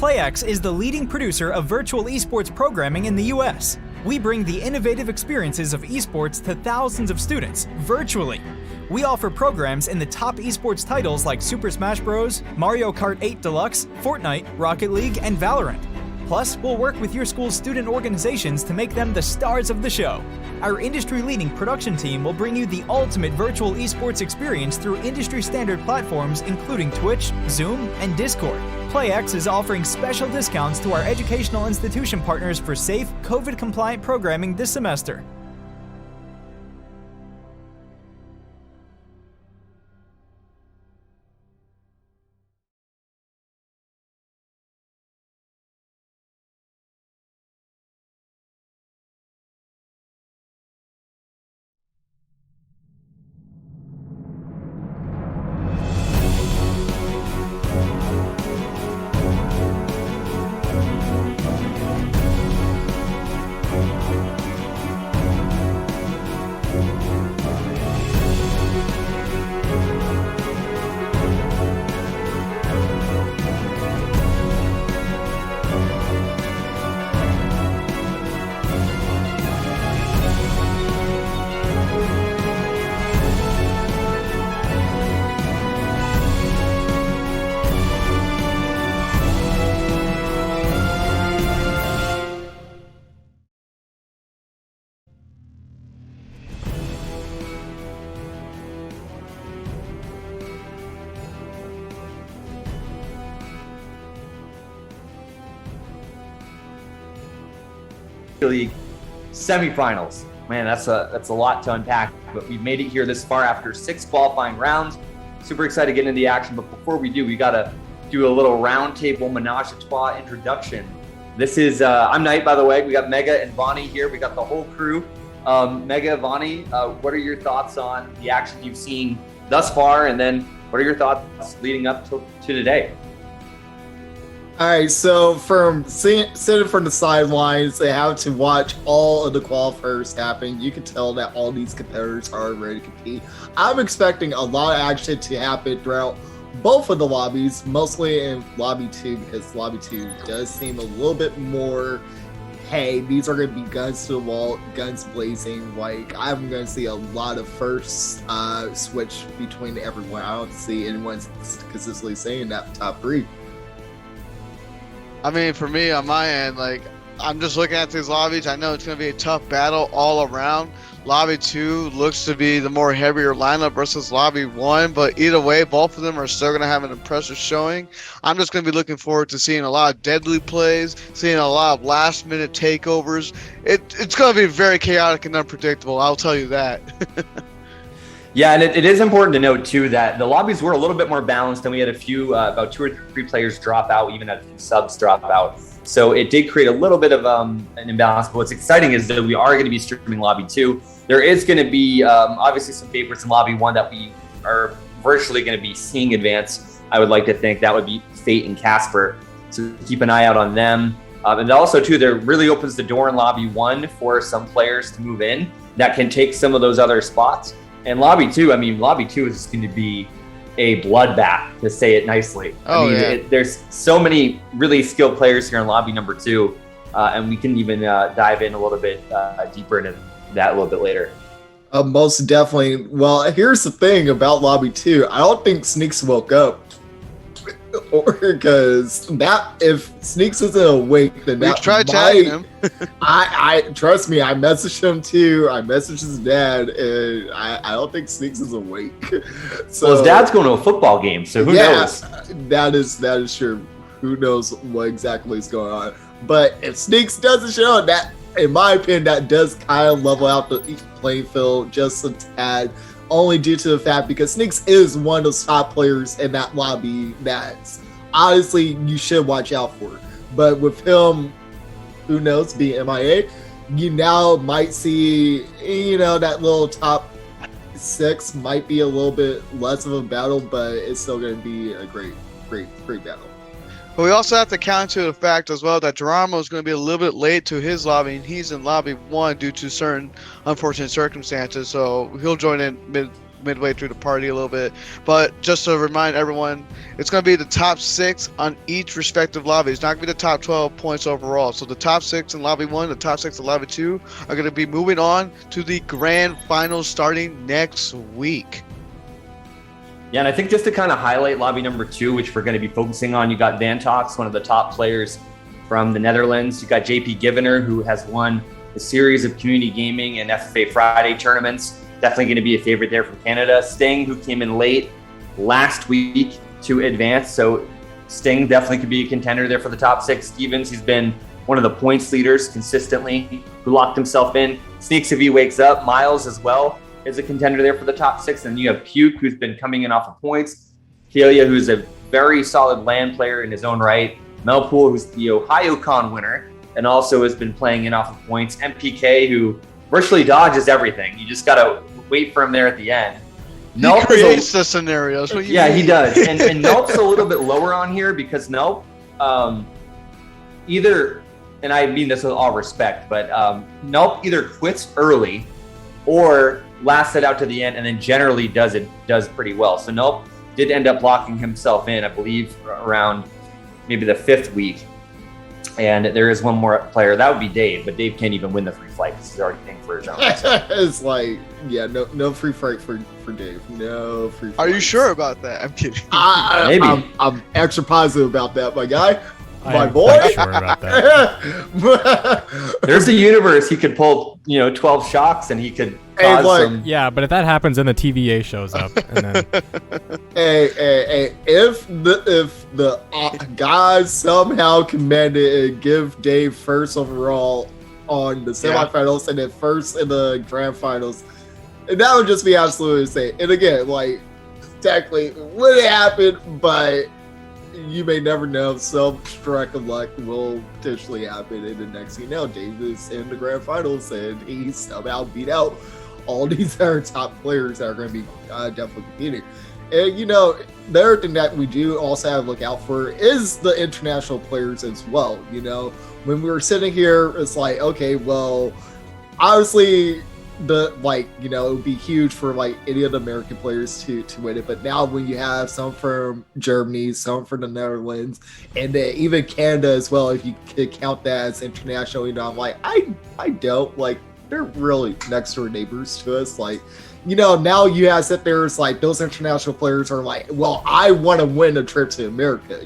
PlayEX is the leading producer of virtual esports programming in the US. We bring the innovative experiences of esports to thousands of students, virtually. We offer programs in the top esports titles like Super Smash Bros., Mario Kart 8 Deluxe, Fortnite, Rocket League, and Valorant. Plus, we'll work with your school's student organizations to make them the stars of the show. Our industry-leading production team will bring you the ultimate virtual esports experience through industry-standard platforms including Twitch, Zoom, and Discord. PlayEX is offering special discounts to our educational institution partners for safe, COVID-compliant programming this semester. League semifinals. Man, that's a lot to unpack, but we've made it here this far after 6 qualifying rounds. Super excited to get into the action, but before we do, we gotta do a little roundtable menage a trois introduction. This is I'm Knight, by the way. We got Mega and Vonnie here. We got the whole crew. Mega, Vonnie, what are your thoughts on the action you've seen thus far, and then what are your thoughts leading up to today? All right, so from sitting from the sidelines, they have to watch all of the qualifiers happen. You can tell that all these competitors are ready to compete. I'm expecting a lot of action to happen throughout both of the lobbies, mostly in Lobby 2, because Lobby 2 does seem a little bit more, hey, these are going to be guns to the wall, guns blazing. Like, I'm going to see a lot of first switch between everyone. I don't see anyone consistently saying that top 3. I mean, for me, on my end, like, I'm just looking at these lobbies. I know it's going to be a tough battle all around. Lobby 2 looks to be the more heavier lineup versus Lobby 1, but either way, both of them are still going to have an impressive showing. I'm just going to be looking forward to seeing a lot of deadly plays, seeing a lot of last-minute takeovers. It's going to be very chaotic and unpredictable, I'll tell you that. Yeah, and it is important to note, too, that the lobbies were a little bit more balanced, and we had a few, about 2 or 3 players drop out, even had a few subs drop out. So it did create a little bit of an imbalance, but what's exciting is that we are going to be streaming Lobby 2. There is going to be, obviously, some favorites in Lobby 1 that we are virtually going to be seeing advance. I would like to think that would be Fate and Casper, so keep an eye out on them. And also, too, there really opens the door in Lobby 1 for some players to move in that can take some of those other spots. And Lobby 2, I mean, Lobby 2 is going to be a bloodbath, to say it nicely. There's so many really skilled players here in Lobby number 2, and we can even dive in a little bit deeper into that a little bit later. Most definitely. Well, here's the thing about Lobby 2. I don't think Sneaks woke up. Or because that, if Sneaks isn't awake, then that tried tagging him. I trust me, I messaged him too. I messaged his dad, and I don't think Sneaks is awake. So well, his dad's going to a football game, so who knows? That is true. Who knows what exactly is going on? But if Sneaks doesn't show, that, in my opinion, that does kind of level out the playing field just a tad. Only due to the fact because Sneaks is one of those top players in that lobby that honestly you should watch out for. But with him, who knows, being MIA, you now might see, that little top 6 might be a little bit less of a battle, but it's still going to be a great battle. But we also have to counter the fact as well that Geronimo is going to be a little bit late to his lobby, and he's in Lobby 1 due to certain unfortunate circumstances. So he'll join in midway through the party a little bit. But just to remind everyone, it's going to be the top 6 on each respective lobby. It's not going to be the top 12 points overall. So the top 6 in lobby 1, the top 6 in lobby 2 are going to be moving on to the grand finals starting next week. Yeah, and I think just to kind of highlight lobby number 2, which we're going to be focusing on, you got Van Tox, one of the top players from the Netherlands. You got JP Givener, who has won a series of community gaming and FFA Friday tournaments. Definitely going to be a favorite there from Canada. Sting, who came in late last week to advance. So Sting definitely could be a contender there for the top 6. Stevens, he's been one of the points leaders consistently, who locked himself in. Sneaks if he wakes up. Miles as well is a contender there for the top 6. And you have Puke, who's been coming in off of points. Kelia, who's a very solid LAN player in his own right. Melpool, who's the OhioCon winner and also has been playing in off of points. MPK, who virtually dodges everything. You just got to wait for him there at the end. He creates the scenarios. Yeah, he does. And Nelp's a little bit lower on here because Nelp either, and I mean this with all respect, but Nelp either quits early or lasts it out to the end and then generally does pretty well. So Nelp did end up locking himself in, I believe, around maybe the 5th week. And there is one more player. That would be Dave, but Dave can't even win the free flight because he's already paying for his own. It's like, yeah, no free flight for Dave. No free flight. Are you sure about that? I'm kidding. Maybe. I'm extra positive about that, my guy. My I'm boy. quite sure about that. There's a universe he could pull, 12 shocks and he could cause some. Yeah, but if that happens, then the TVA shows up, and then Hey, if the guys somehow can manage and give Dave first overall on the semifinals and then first in the grand finals, that would just be absolutely insane. And again, like, technically, it wouldn't happen, but you may never know. Some stroke of luck will potentially happen, and the next thing you know, Dave is in the grand finals and he somehow beat out all these other top players that are going to be definitely competing. And the other thing that we do also have to look out for is the international players as well. When we were sitting here, it's like, okay, well, obviously it would be huge for like any of the American players to win it. But now when you have some from Germany, some from the Netherlands, and then even Canada as well, if you could count that as international, I'm like, I don't like. They're really next door neighbors to us. Like, now you have sit there, it's like those international players are like, well, I want to win a trip to America.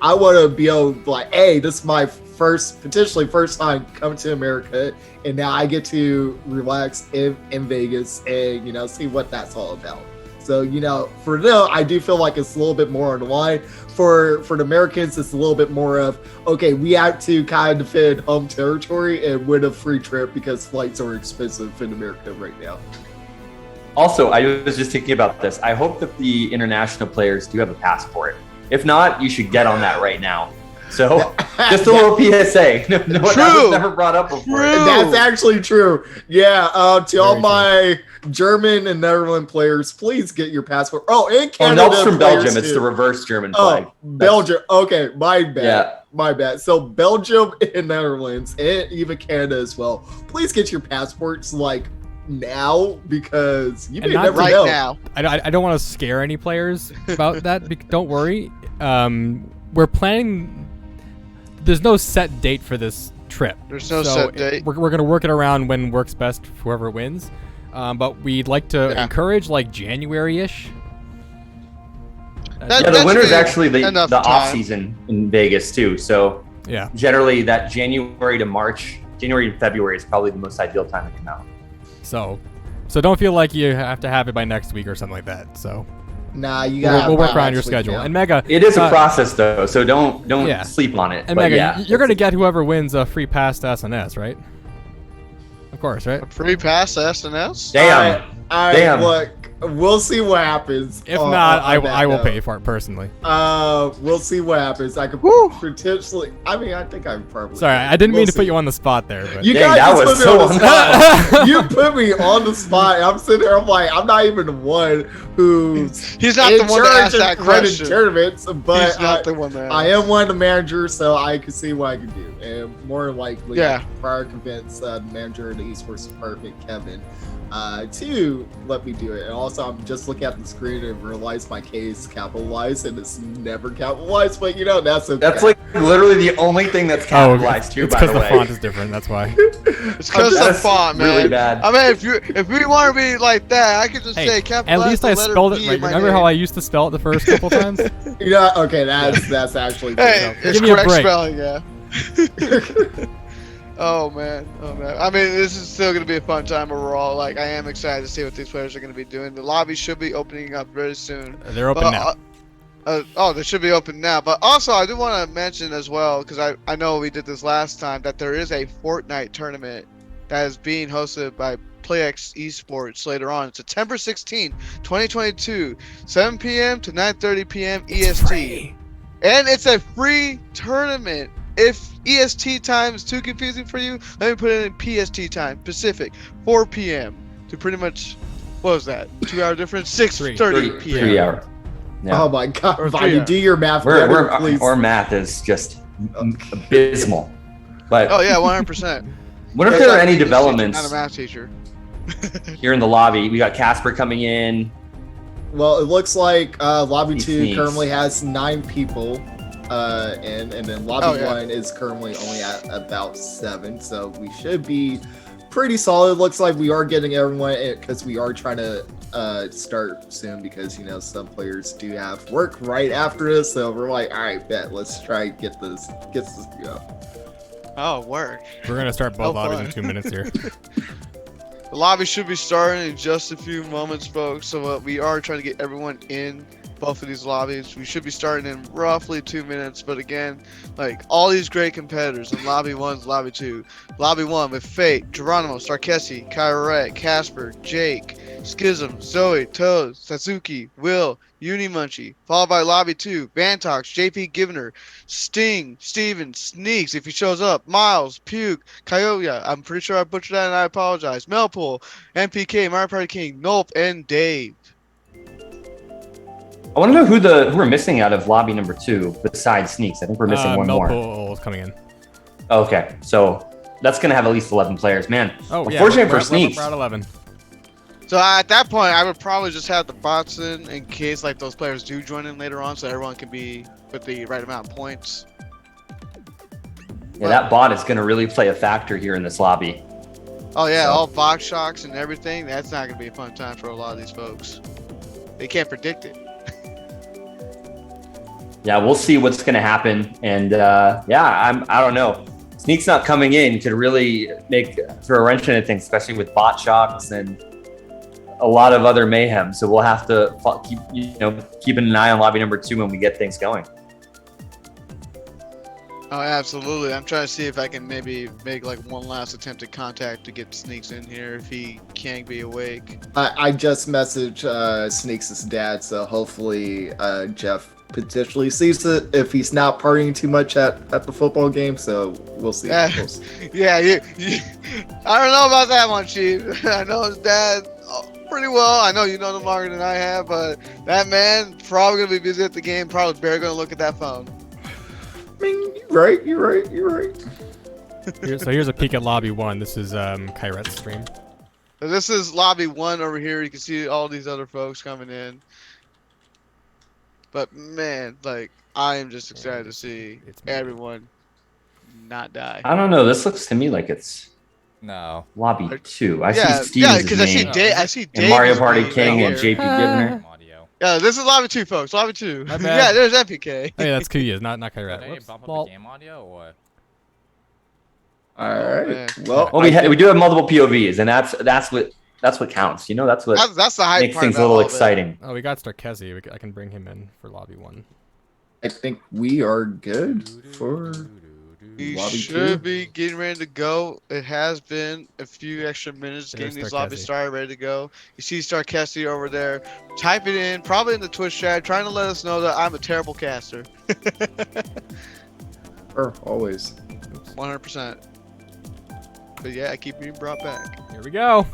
I want to be able to like, hey, this is my potentially first time coming to America, and now I get to relax in Vegas and see what that's all about. So for them, I do feel like it's a little bit more on the line. For the Americans, it's a little bit more of, okay, we have to kind of defend home territory and win a free trip because flights are expensive in America right now. Also, I was just thinking about this. I hope that the international players do have a passport. If not, you should get on that right now. So, just a little PSA. No, that was never brought up before. That's actually true. Yeah, to all my German and Netherlands players, please get your passport. Oh, and Canada. Nelp's from Belgium. It's the reverse German flag. Belgium. Okay, my bad. Yeah. My bad. So Belgium and Netherlands and even Canada as well. Please get your passports like now because you may never know. Now. I don't want to scare any players about that. Don't worry. We're planning. There's no set date for this trip. There's no set date. We're going to work it around when works best for whoever wins. But we'd like to encourage like January-ish. The winter's actually the off season in Vegas too. So yeah, generally that January and February is probably the most ideal time to come out. So don't feel like you have to have it by next week or something like that. So nah, you got. We'll work around your schedule. And Mega, it is a process though, so don't sleep on it. And Mega, you're gonna get whoever wins a free pass to SNS, right? Of course, right? A free pass to SNS? Damn. Look, we'll see what happens. If not, I will pay for it personally. We'll see what happens. I could potentially. I mean, I think I probably. Sorry, I didn't mean to put you on the spot there. But. You guys that just was put me on the so spot. You put me on the spot. I'm sitting there. I'm like, I'm not even the one who's. He's not the one that asked that question. Tournaments, but he's not the one that. I am one of the managers, so I can see what I can do. And more likely, prior convince the manager of the Esports Perfect, Kevin. to let me do it. And also, I'm just looking at the screen and realize my K is capitalized and it's never capitalized, but that's okay. That's like literally the only thing that's capitalized too, it's by the because way. the font is different. That's why. It's because the font, man. Really bad. I mean, if we want to be like that, I could just say capitalize. At least I spelled it right. Remember how I used to spell it the first couple times? Okay, that's actually good Hey, enough. it's Give me a correct break. spelling, yeah. Oh man. I mean, this is still gonna be a fun time overall. Like, I am excited to see what these players are gonna be doing. The lobby should be opening up very soon. They're open now. They should be open now. But also, I do want to mention as well, because I know we did this last time, that there is a Fortnite tournament that is being hosted by PlayEX Esports later on. September 16, 2022, 7 p.m. to 9:30 p.m. EST. And it's a free tournament. If EST time is too confusing for you, let me put it in PST time, Pacific, 4 p.m. to pretty much, what was that? 2 hour difference? 6:30 p.m. 3 hour. Yeah. Oh my god, Or Bonnie, 3 hours. do your math better, please. Our math is just abysmal. But Oh yeah, 100%. what if there are any Not a developments math teacher. here in the lobby? We got Casper coming in. Well, it looks like Lobby 2 Sneaks. currently has 9 people and then Lobby 1 is currently only at about 7, so we should be pretty solid. Looks like we are getting everyone because we are trying to start soon because some players do have work right after this, so we're like, all right, bet, let's try get this go. Oh, work. We're gonna start both Oh, lobbies fun. in 2 minutes here. The lobby should be starting in just a few moments, folks. So we are trying to get everyone in both of these lobbies. We should be starting in roughly 2 minutes. But again, like all these great competitors in Lobby 1, Lobby 2. Lobby 1 with Fate, Geronimo, Starkesi, Kyret, Casper, Jake, Schism, Zoe, Toad, Satsuki, Will, Unimunchi. Followed by Lobby 2, Vantox, JP Givner, Sting, Steven, Sneaks if he shows up, Miles, Puke, Kyoya. I'm pretty sure I butchered that and I apologize. Melpool, MPK, Mario Party King, Nope, and Dave. I want to know who we're missing out of lobby number 2 besides Sneaks. I think we're missing one more. Millpool is coming in. Okay, so that's gonna have at least 11 players, man. Oh, yeah. Unfortunate for we're Sneaks. at 11. So at that point, I would probably just have the bots in case like those players do join in later on, so everyone can be with the right amount of points. Yeah, that bot is gonna really play a factor here in this lobby. Oh yeah, So- all box shocks and everything. That's not gonna be a fun time for a lot of these folks. They can't predict it. Yeah, we'll see what's gonna happen, and I don't know. Sneaks not coming in could really throw a wrench into things, especially with bot shocks and a lot of other mayhem. So we'll have to keeping an eye on lobby number 2 when we get things going. Oh, absolutely. I'm trying to see if I can maybe make like one last attempt at contact to get Sneaks in here if he can't be awake. I just messaged Sneaks' dad, so hopefully Jeff potentially sees it if he's not partying too much at the football game, so we'll see. Yeah. We'll see. Yeah, I don't know about that one, Chief. I know his dad pretty well. I know you know him longer than I have, but that man probably gonna be busy at the game. Probably barely gonna look at that phone. I mean, you're right. So here's a peek at lobby 1. This is Kyret's stream. So this is lobby 1 over here. You can see all these other folks coming in. But man, like I am just excited to see everyone not die. I don't know. This looks to me like it's No. lobby 2. I Yeah, see Steven's because I see name Dave. I see Dave. and Mario is Party being King and here. JP Givner. Audio. Yeah, this is lobby 2, folks. Lobby 2. My bad. Yeah, there's MPK. Oh yeah, that's Kuya's, not Did Kyret. they Whoops. bump up Well, the game audio or? All man. right. Well, Well, we do have multiple POVs, and that's what counts. That's what That's the hype makes part things a about little all of it. exciting. oh, we got Starkesi. I can bring him in for lobby 1. I think we are good for You lobby should 2. be getting ready to go. It has been a few extra minutes There's getting these lobbies Starkesi. started, ready to go. You see Starkesi over there. Type it in, probably in the Twitch chat, trying to let us know that I'm a terrible caster. Sure, always. 100%. But yeah, I keep being brought back. Here we go.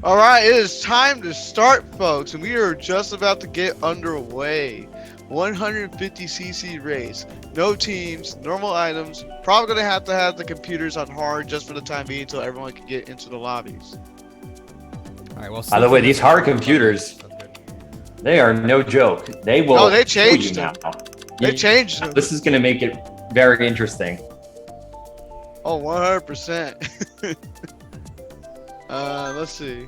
All right, it is time to start, folks, and we are just about to get underway. 150cc race, no teams, normal items. Probably gonna have to have the computers on hard just for the time being until everyone can get into the lobbies. All right, well, By the way, these hard computers, they are no joke. They will. No, they kill you changed them. now. They changed them. This is going to make it very interesting. Oh, 100%. Let's see.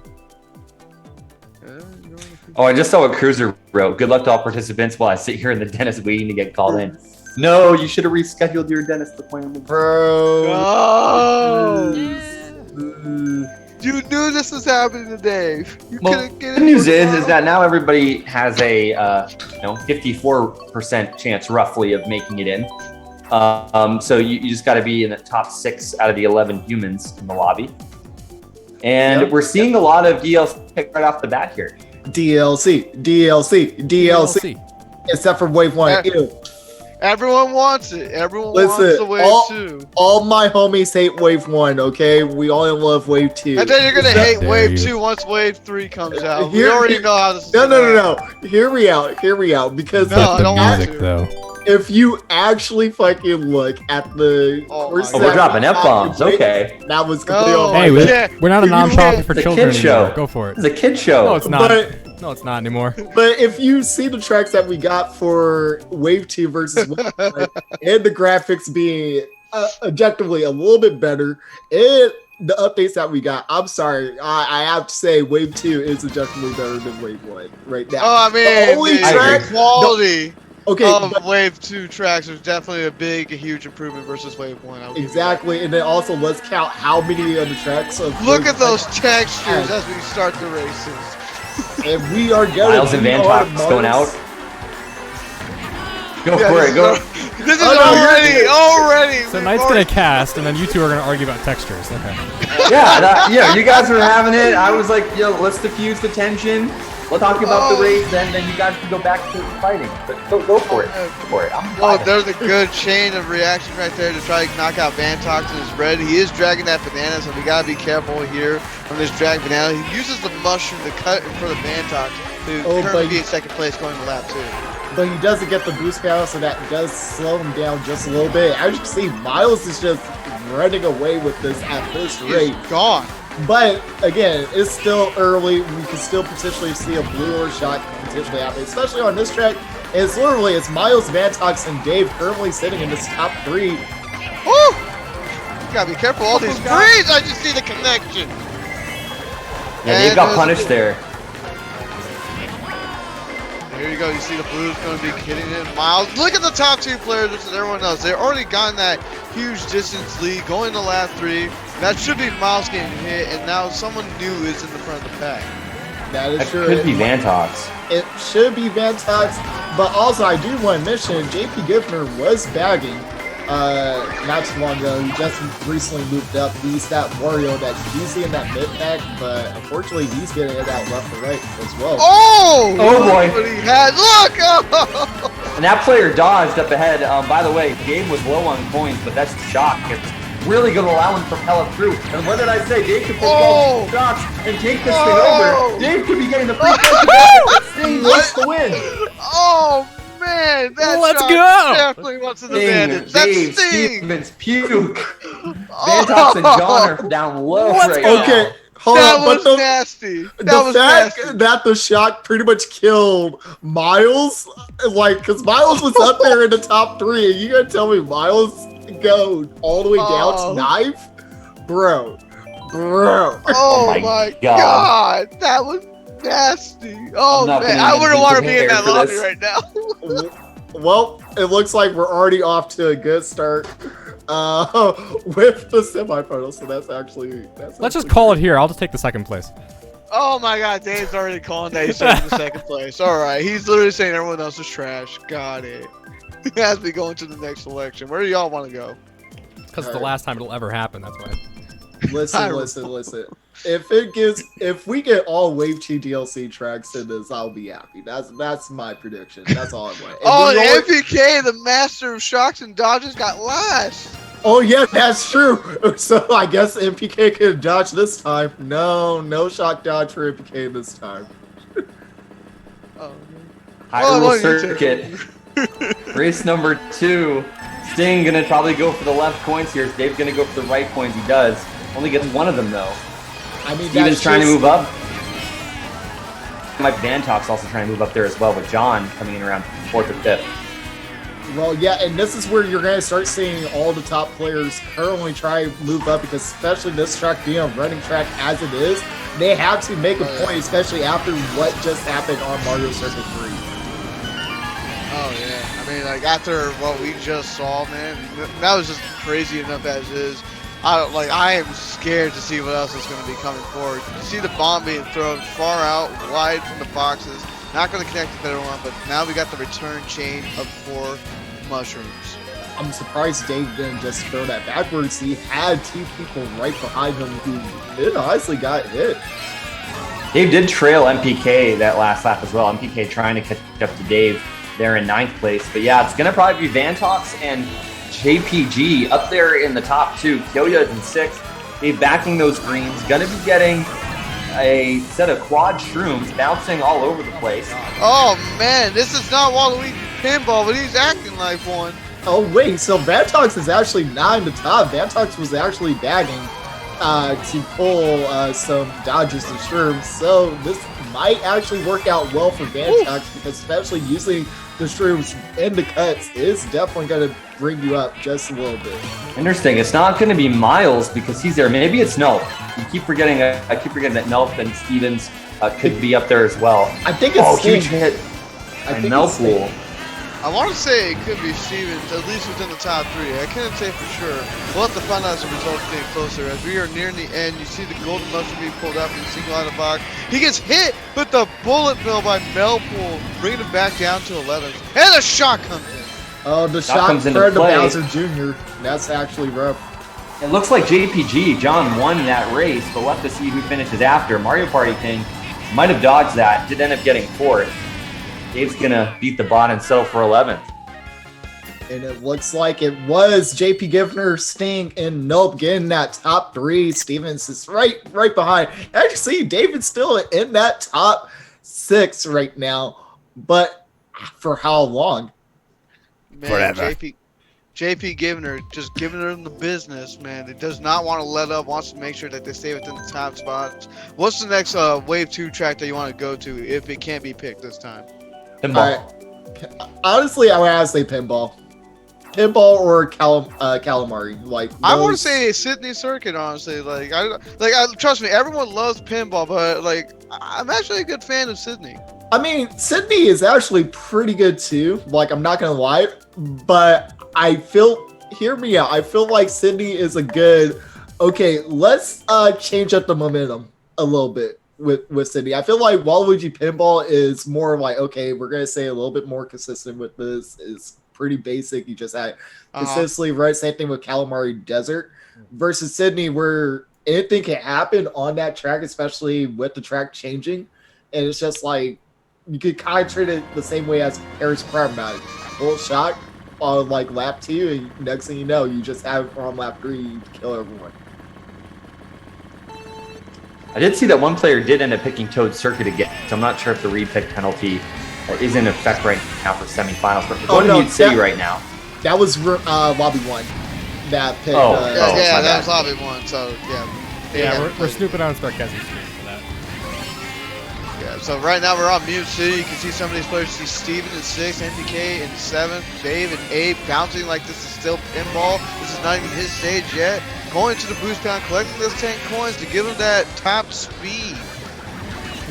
Oh, I just saw what Cruiser wrote. Good luck to all participants while I sit here in the dentist waiting to get called in. No, you should have rescheduled your dentist appointment. Bro. Oh! You knew this was happening today. You Well, couldn't get the it. news is that now everybody has a 54% chance roughly of making it in. So you just got to be in the top 6 out of the 11 humans in the lobby. And Yep. we're seeing a lot of DLC right off the bat here. DLC. Except for Wave 1. Ew. Everyone wants it. Everyone Listen, wants the wave 2. All my homies hate Wave 1, okay? We only love Wave 2. And then you're gonna hate Dare wave you. 2 once wave 3 comes out. We Here- already know how this is No. gonna happen. Hear me out. Because No, I don't want music to. though. if you actually fucking look at the Oh course my Oh, we're that dropping we F-bombs. got, Okay. that was completely No. on my Hey, bad. we're not a You nonprofit can't- for It's a children kid anymore. show. Go for it. It's a kid show. No, it's not. But No, it's not anymore. But if you see the tracks that we got for Wave 2 versus Wave 1, and the graphics being objectively a little bit better, and the updates that we got, I'm sorry, I have to say Wave 2 is objectively better than Wave 1 right now. Oh, I mean, The only the track- quality Okay, of but wave 2 tracks is definitely a huge improvement versus wave 1. I'll give you that. exactly, and then also let's count how many of the tracks of Look Wave at those 1 textures as we start the races. and we are going Miles and Van Tops going out. Go Yeah, for this it. Go. This is Oh, no, already. So we've Knight's already- gonna cast, and then you two are gonna argue about textures. Okay. Yeah, you guys were having it. I was like, yo, let's diffuse the tension. We'll talk about the race, then you guys can go back to fighting. But go for it. Go for it. I'm Oh, fine. there's a good chain of reaction right there to try to knock out Vantox in his red. He is dragging that banana, so we gotta be careful here from this drag banana. He uses the mushroom to cut in front of Vantox to Oh, currently but- be in second place going to lap 2. but he doesn't get the boost power, so that does slow him down just a little bit. As you can see, Miles is just running away with this at this rate. He's gone. But again, it's still early. We can still potentially see a blue or shot potentially happen, especially on this track. It's Miles, Vantox, and Dave currently sitting in this top 3. Woo! You gotta be careful. All these threes, I just see the connection. Yeah, Dave got punished there. Here you go. You see the blues going to be hitting it. Miles, look at the top 2 players versus everyone else. They've already gotten that huge distance lead going to lap 3. That should be Miles getting hit, and now someone new is in the front of the pack. That is That true. could be Vantox. It should be Vantox, but also I do want to mention JP Giffner was bagging not too long ago. He just recently moved up. He's that Wario that you see in that mid pack, but unfortunately he's getting it out left and right as well. Oh! Oh, Look boy. what he had. Look! Oh! And that player dodged up ahead. By the way, Dave was low on coins, but that's shock. It's really going to allow him to propel it through. And what did I say? Dave could pull Oh! shots and take this Oh! thing over. Dave could be getting the free Sting wants the win. Oh, man! That Let's shot go! definitely wants an Sting, advantage. That's Dave, Sting! Stevens, puke. Vantox and John are down low right now. Okay, hold That on, was but nasty. That the was fact nasty. that the shock pretty much killed Miles, like, because Miles was up there in the top 3, and you gonna tell me Miles go all the way down Oh. to 9th? Bro. Oh my my God. god, that was nasty. Oh I'm not man, gonna I even wouldn't want to be in prepare that for lobby this. right now. Well, it looks like we're already off to a good start with the semifinals, so that's actually Let's just call it here. I'll just take the second place. Oh my god, Dave's already calling that he's taking the second place. All right, he's literally saying everyone else is trash. Got it. As we go into the next selection, where do y'all want to go? Because it's the last time it'll ever happen. That's why. Listen. If we get all Wave 2 DLC tracks in this, I'll be happy. That's my prediction. That's all I want. And Oh, we and only- MPK, the master of shocks and dodges, got last. Oh yeah, that's true. So I guess MPK can dodge this time. No shock dodge for MPK this time. Oh, Hyrule what are you Circuit. Race number 2. Sting gonna probably go for the left coins here. Dave's gonna go for the right coins. He does. Only gets one of them though. I mean, Steven's that's trying to just- move up. Mike Vantox also trying to move up there as well, with John coming in around 4th or 5th. Well, yeah, and this is where you're going to start seeing all the top players currently try to move up, because especially this track being a running track as it is, they have to make a point, especially after what just happened on Mario Circuit 3. Oh, yeah. I mean, like, after what we just saw, man, that was just crazy enough as is. I am scared to see what else is going to be coming forward. You see the bomb being thrown far out, wide from the boxes. Not going to connect with everyone, but now we got the return chain of 4 mushrooms. I'm surprised Dave didn't just throw that backwards. He had 2 people right behind him who did honestly got hit. Dave did trail MPK that last lap as well. MPK trying to catch up to Dave there in 9th place. But yeah, it's going to probably be Vantox and JPG up there in the top 2. Kyoya is in 6th. Dave backing those greens. Going to be getting a set of quad shrooms bouncing all over the place. Oh, man, this is not Waluigi Pinball, but he's acting like one. Oh, wait, so Vantox is actually not in the top. Vantox was actually bagging to pull some dodges and shrooms. So this might actually work out well for Vantox, because especially using the shrooms in the cuts is definitely going to bring you up just a little bit. Interesting. It's not going to be Miles because he's there. Maybe it's Nelp. I keep forgetting that Nelp and Stevens could be up there as well. I think it's huge hit. And Nelpool. I want to say it could be Stevens, at least within the top 3. I can't say for sure. We'll have to find out as the results get closer. As we are nearing the end, you see the golden mushroom being pulled out from the single out of the box. He gets hit with the bullet bill by Melpool, bringing him back down to 11th. And the shot comes in. Oh, the shot comes into for the play. Bowser Jr. That's actually rough. It looks like JPG, John, won that race, but we'll have to see who finishes after. Mario Party King might have dodged that, did end up getting 4th. Dave's going to beat the bot and settle for 11th. And it looks like it was JP Givner, Sting, and Nope getting that top 3. Stevens is right behind. Actually, David's still in that top 6 right now. But for how long? Man, Forever. JP Givner just giving them the business, man. He does not want to let up, wants to make sure that they stay within the top spots. What's the next Wave 2 track that you want to go to if it can't be picked this time? Pinball. Honestly, I would have to say pinball. Pinball or calamari. Like I want to those- say Sydney Circuit, honestly. Trust me, everyone loves pinball, but I'm actually a good fan of Sydney. I mean, Sydney is actually pretty good too. Like, I'm not gonna lie, but hear me out. I feel like Sydney is a good. Okay, let's change up the momentum a little bit with Sydney. I feel like Waluigi Pinball is more like, okay, we're gonna say a little bit more consistent with this. Is pretty basic. You just had consistently right. Same thing with Calamari Desert versus Sydney, where anything can happen on that track, especially with the track changing. And it's just like you could kind of treat it the same way as Paris Pragmatic. Full shot on like lap 2, and next thing you know, you just have it on lap 3 to kill everyone. I did see that one player did end up picking Toad Circuit again, so I'm not sure if the repick penalty is in effect right now for semifinals. But we're going to Mute City right now. That was lobby 1. That pick. That was lobby 1. So We're snooping on Starkezzy's screen for that. Yeah, so right now we're on Mute City. You can see some of these players. You see Steven in 6th, NPK in 7th, Dave in 8th, bouncing like this is still pinball. This is not even his stage yet. Going to the boost pound, collecting those 10 coins to give him that top speed.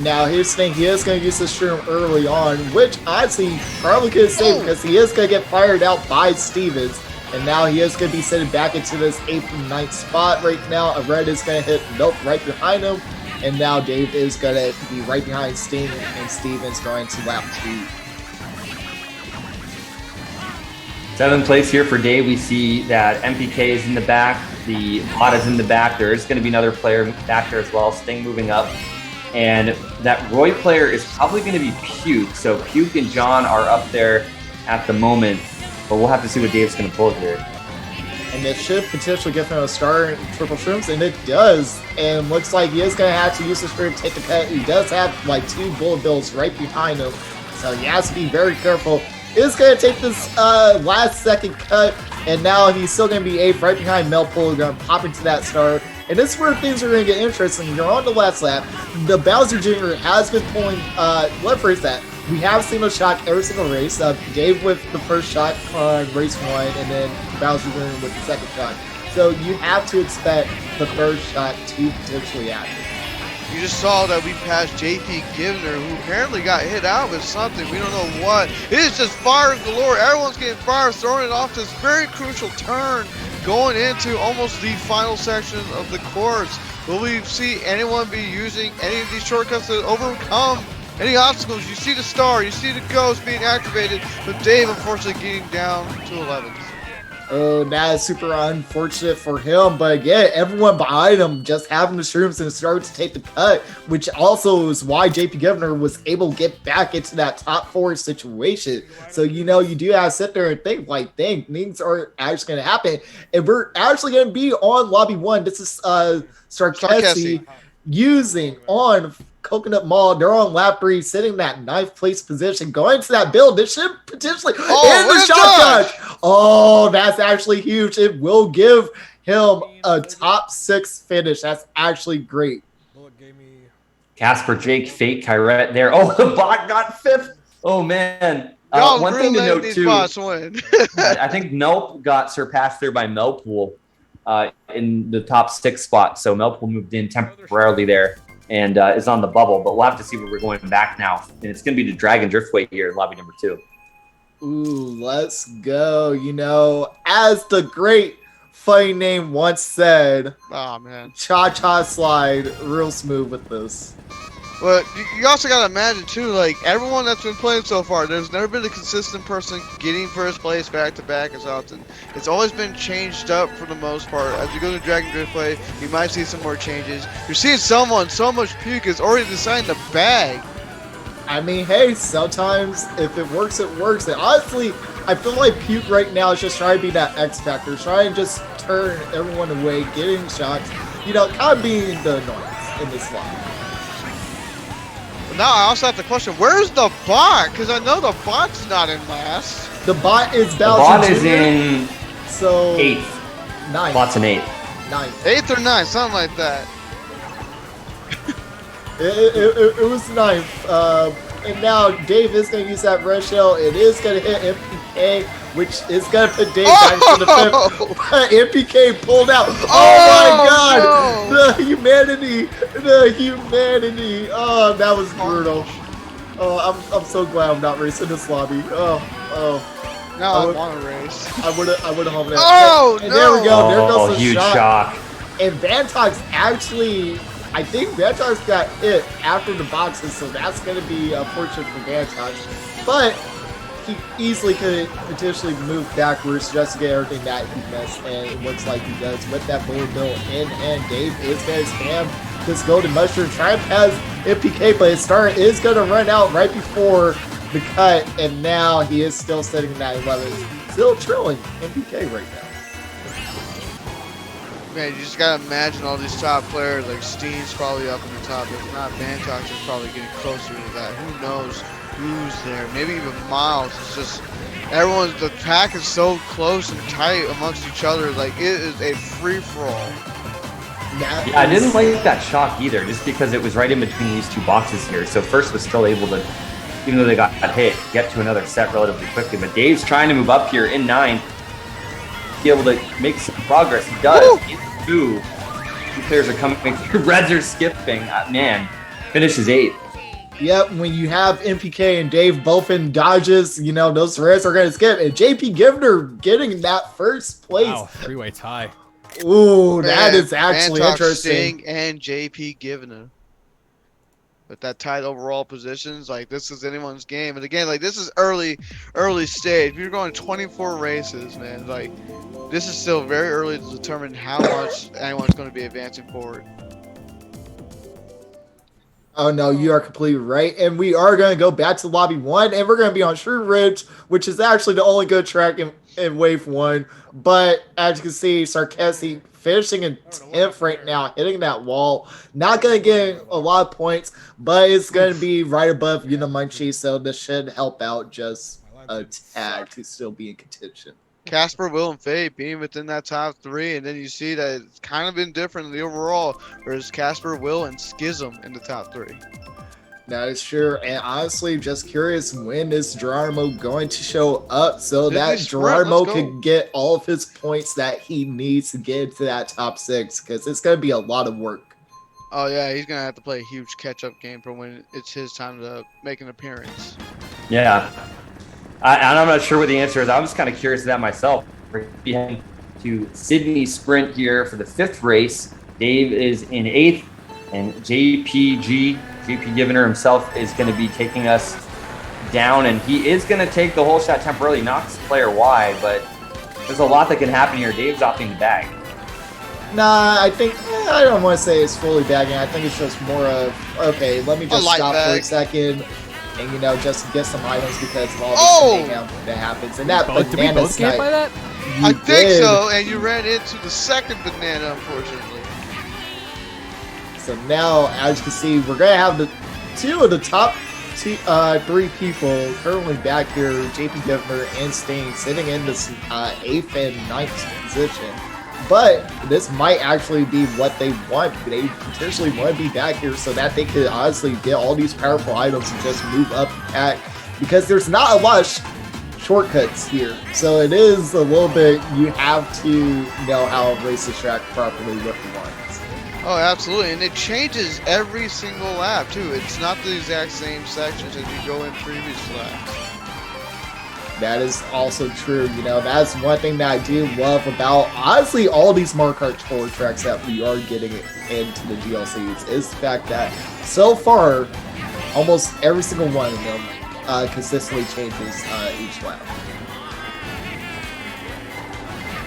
Now here's the thing, he is going to use this shroom early on, which honestly probably could save because he is going to get fired out by Stevens. And now he is going to be sitting back into this 8th and 9th spot right now. A red is going to hit Nope right behind him. And now Dave is going to be right behind Sting, and Stevens going to lap 2. 7th place here for Dave. We see that MPK is in the back. The bot is in the back. There is going to be another player back there as well. Sting moving up. And that Roy player is probably going to be Puke. So Puke and John are up there at the moment. But we'll have to see what Dave's going to pull here. And it should potentially give him a star in triple shrooms, and it does. And looks like he is going to have to use the shroom to take the cut. He does have like 2 bullet bills right behind him. So he has to be very careful. Is going to take this last second cut, and now he's still going to be 8th right behind Melpool. Going to pop into that star. And this is where things are going to get interesting. You're on the last lap. The Bowser Jr. has been pulling, let's phrase that. We have seen a shock every single race. Dave with the first shot on race 1, and then Bowser Jr. with the second shot. So you have to expect the first shot to potentially happen. You just saw that we passed JP Givner, who apparently got hit out with something. We don't know what. It is just fire galore. Everyone's getting fire, throwing it off this very crucial turn, going into almost the final section of the course. Will we see anyone be using any of these shortcuts to overcome any obstacles? You see the star, you see the ghost being activated, but Dave unfortunately getting down to 11th. Oh, that is super unfortunate for him. But again, everyone behind him just having the shrooms and started to take the cut, which also is why JP Givner was able to get back into that top 4 situation. So, you do have to sit there and think, like, dang, things are actually going to happen. And we're actually going to be on Lobby 1. This is Sarkesi using on Coconut Mall. They're on lap 3, sitting in that 9th place position, going to that build. This should potentially end the shot touch. Oh, that's actually huge. It will give him a top 6 finish. That's actually great. Casper, Jake, Fate, Kyrette there. Oh, the bot got 5th. Oh, man. One thing to note, too. I think Melp got surpassed there by Melpool in the top 6 spot. So Melpool moved in temporarily there and is on the bubble. But we'll have to see where we're going back now. And it's going to be the Dragon Driftway here in lobby number 2. Ooh, let's go. As the great funny name once said, oh man, cha-cha slide real smooth with this. But you also got to imagine too, like everyone that's been playing so far, there's never been a consistent person getting first place back to back as often. It's always been changed up for the most part. As you go to Dragon Driftway, you might see some more changes. You're seeing someone so much puke is already deciding to bag. I mean, hey, sometimes if it works, it works. And honestly, I feel like Puke right now is just trying to be that X Factor, trying to just turn everyone away, getting shots, kind of being the annoyance in this line. Now I also have to question, where's the bot? Because I know the bot's not in last. The bot is Bowser. The bot is in 8th. 9th. Bot's in 8th. 9th. 8th or 9th, something like that. It was 9th. And now Dave is going to use that red shell. It is going to hit MPK, which is going to put Dave back to the 5th. But MPK pulled out. Oh my God! No. The humanity. Oh, that was brutal. Oh, I'm so glad I'm not racing this lobby. Oh. No, I want to race. I would have hung it. Oh, and there we go. There goes the huge shot. shock. And Vantox actually, I think Vantox got hit after the boxes, so that's going to be unfortunate for Vantox. But he easily could potentially move backwards just to get everything that he missed, and it looks like he does with that bullet bill in hand. Dave is going to spam this golden mushroom, trying to pass MPK, but his star is going to run out right before the cut, and now he is still sitting in that 11th, still trailing MPK right now. Man, you just gotta imagine all these top players, like Steen's probably up in the top. If not, Vantox is probably getting closer to that. Who knows who's there? Maybe even Miles. It's just the pack is so close and tight amongst each other. Like, it is a free-for-all. Yeah, I didn't like that shock either, just because it was right in between these 2 boxes here. So first was still able to, even though they got hit, get to another set relatively quickly. But Dave's trying to move up here in 9th, be able to make some progress. He does. 2 players are coming through. Reds are skipping. Man, finishes 8th. Yep, when you have MPK and Dave both in dodges, those Reds are going to skip. And JP Givner getting that first place. Wow, 3-way tie. Ooh, that is actually Vantox, interesting. Sting, and JP Givner. With that tight overall positions, like this is anyone's game. And again, like this is early stage. You're going 24 races, man. Like this is still very early to determine how much anyone's going to be advancing forward. Oh no, you are completely right. And we are going to go back to lobby 1, and we're going to be on Shrew Ridge, which is actually the only good track in wave 1. But as you can see, Sarkesi finishing in 10th right now, hitting that wall. Not going to get a lot of points, but it's going to be right above Unimunchi, so this should help out just a tad to still be in contention. Casper, Will, and Fate being within that top 3, and then you see that it's kind of been different in the overall, whereas Casper, Will, and Schism in the top 3. That is true. And honestly, just curious, when is Geronimo going to show up so that Geronimo could get all of his points that he needs to get into that top 6? Because it's going to be a lot of work. Oh, yeah, he's going to have to play a huge catch-up game for when it's his time to make an appearance. Yeah. I'm not sure what the answer is. I was kind of curious of that myself. We're behind to Sydney Sprint here for the 5th race. Dave is in 8th, and JP Givener himself is going to be taking us down, and he is going to take the whole shot temporarily, knocks the player wide, but there's a lot that can happen here. Dave's opting to bag. Nah, I think, I don't want to say it's fully bagging. I think it's just more of, okay, let me just stop for a second and, you know, just get some items because of all this mayhem that happens. And that did we both get by that? I think so, and you ran into the second banana, unfortunately. So now, as you can see, we're going to have the 2 of the top 3 people currently back here, JP Givener and Sting, sitting in this 8th and 9th position. But this might actually be what they want. They potentially want to be back here so that they could honestly get all these powerful items and just move up the pack, because there's not a lot of shortcuts here. So it is a little bit, you have to know how to race the track properly with the ones. Oh, absolutely, and it changes every single lap, too. It's not the exact same sections as you go in previous laps. That is also true. You know, that's one thing that I do love about, honestly, all these Mario Kart 4 tracks that we are getting into the DLCs is the fact that so far, almost every single one of them consistently changes each lap.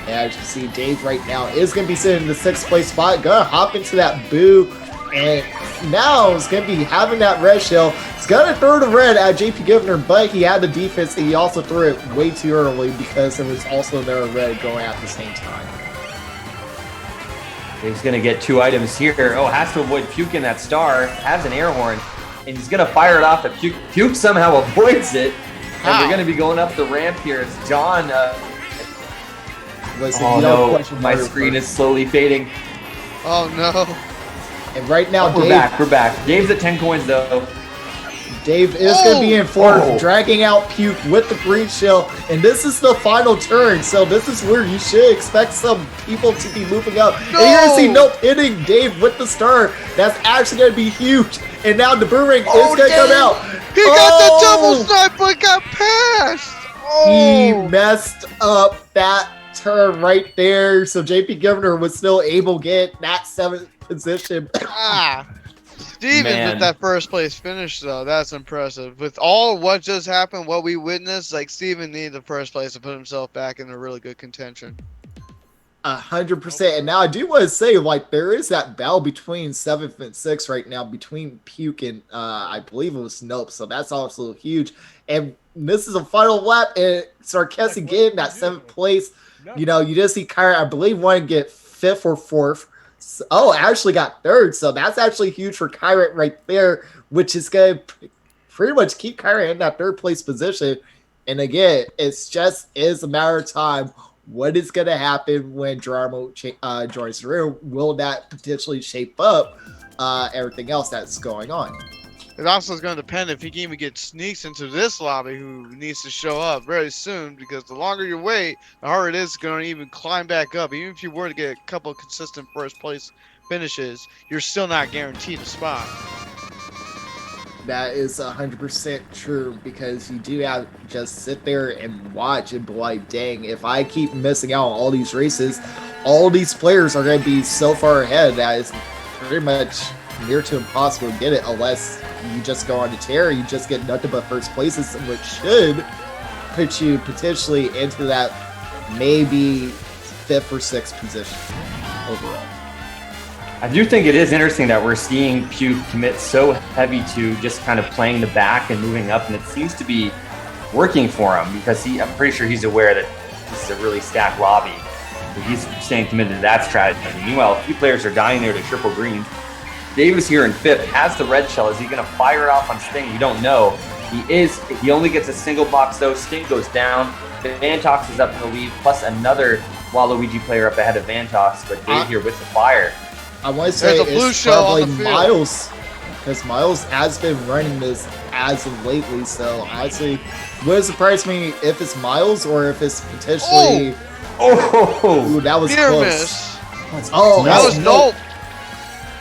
And as you can see, Dave right now is going to be sitting in the 6th place spot, going to hop into that boo, and now it's going to be having that red shell. It's going to throw the red at JP Givener, but he had the defense, and he also threw it way too early because there was also another red going at the same time. He's going to get 2 items here. Oh, has to avoid Puke in that star, has an air horn, and he's going to fire it off at Puke. Puke somehow avoids it, and they're going to be going up the ramp here as John... Listen, oh no, my screen is slowly fading. Oh no. And right now, we're back. Dave's at 10 coins though. Dave is going to be in 4th, dragging out Puke with the green shell. And this is the final turn, so this is where you should expect some people to be moving up. No! And you're going to see Nope hitting Dave with the star. That's actually going to be huge. And now the boomerang is going to come out. He got the double snipe, but got passed. He messed up that turn right there, so JP Givener was still able to get that 7th position. Steven with that 1st place finish, though, that's impressive. With all what just happened, what we witnessed, like, Steven needed the 1st place to put himself back in a really good contention. 100%. And now I do want to say, like, there is that battle between 7th and 6th right now between Puke and I believe it was Nope, so that's also huge. And this is a final lap, and Sarkesi getting that 7th place. You know, you just see Kyra, I believe, want to get 5th or 4th. So, actually got 3rd. So that's actually huge for Kyra right there, which is going to pretty much keep Kyra in that 3rd place position. And again, it's just is a matter of time. What is going to happen when Geronimo joins the room? Will that potentially shape up everything else that's going on? It also is going to depend if he can even get sneaks into this lobby, who needs to show up very soon, because the longer you wait, the harder it is going to even climb back up. Even if you were to get a couple of consistent 1st place finishes, you're still not guaranteed a spot. That is 100% true, because you do have to just sit there and watch and be like, dang, if I keep missing out on all these races, all these players are going to be so far ahead that it's pretty much near to impossible to get it unless you just go on a tear. You just get nothing but 1st places, which should put you potentially into that maybe 5th or 6th position overall. I do think it is interesting that we're seeing Puke commit so heavy to just kind of playing the back and moving up, and it seems to be working for him because I'm pretty sure he's aware that this is a really stacked lobby. So he's staying committed to that strategy. Meanwhile, a few players are dying there to triple green. Davis here in 5th has the red shell. Is he going to fire it off on Sting? You don't know. He only gets a single box though. Sting goes down. Vantox is up in the lead, plus another Waluigi player up ahead of Vantox, but Dave here with the fire. I want to say There's a blue it's show on probably the field. Miles, because Miles has been running this as of lately. So honestly, would surprise me if it's Miles or if it's potentially. Ooh, that was Near close. miss. Oh, That was no. dope.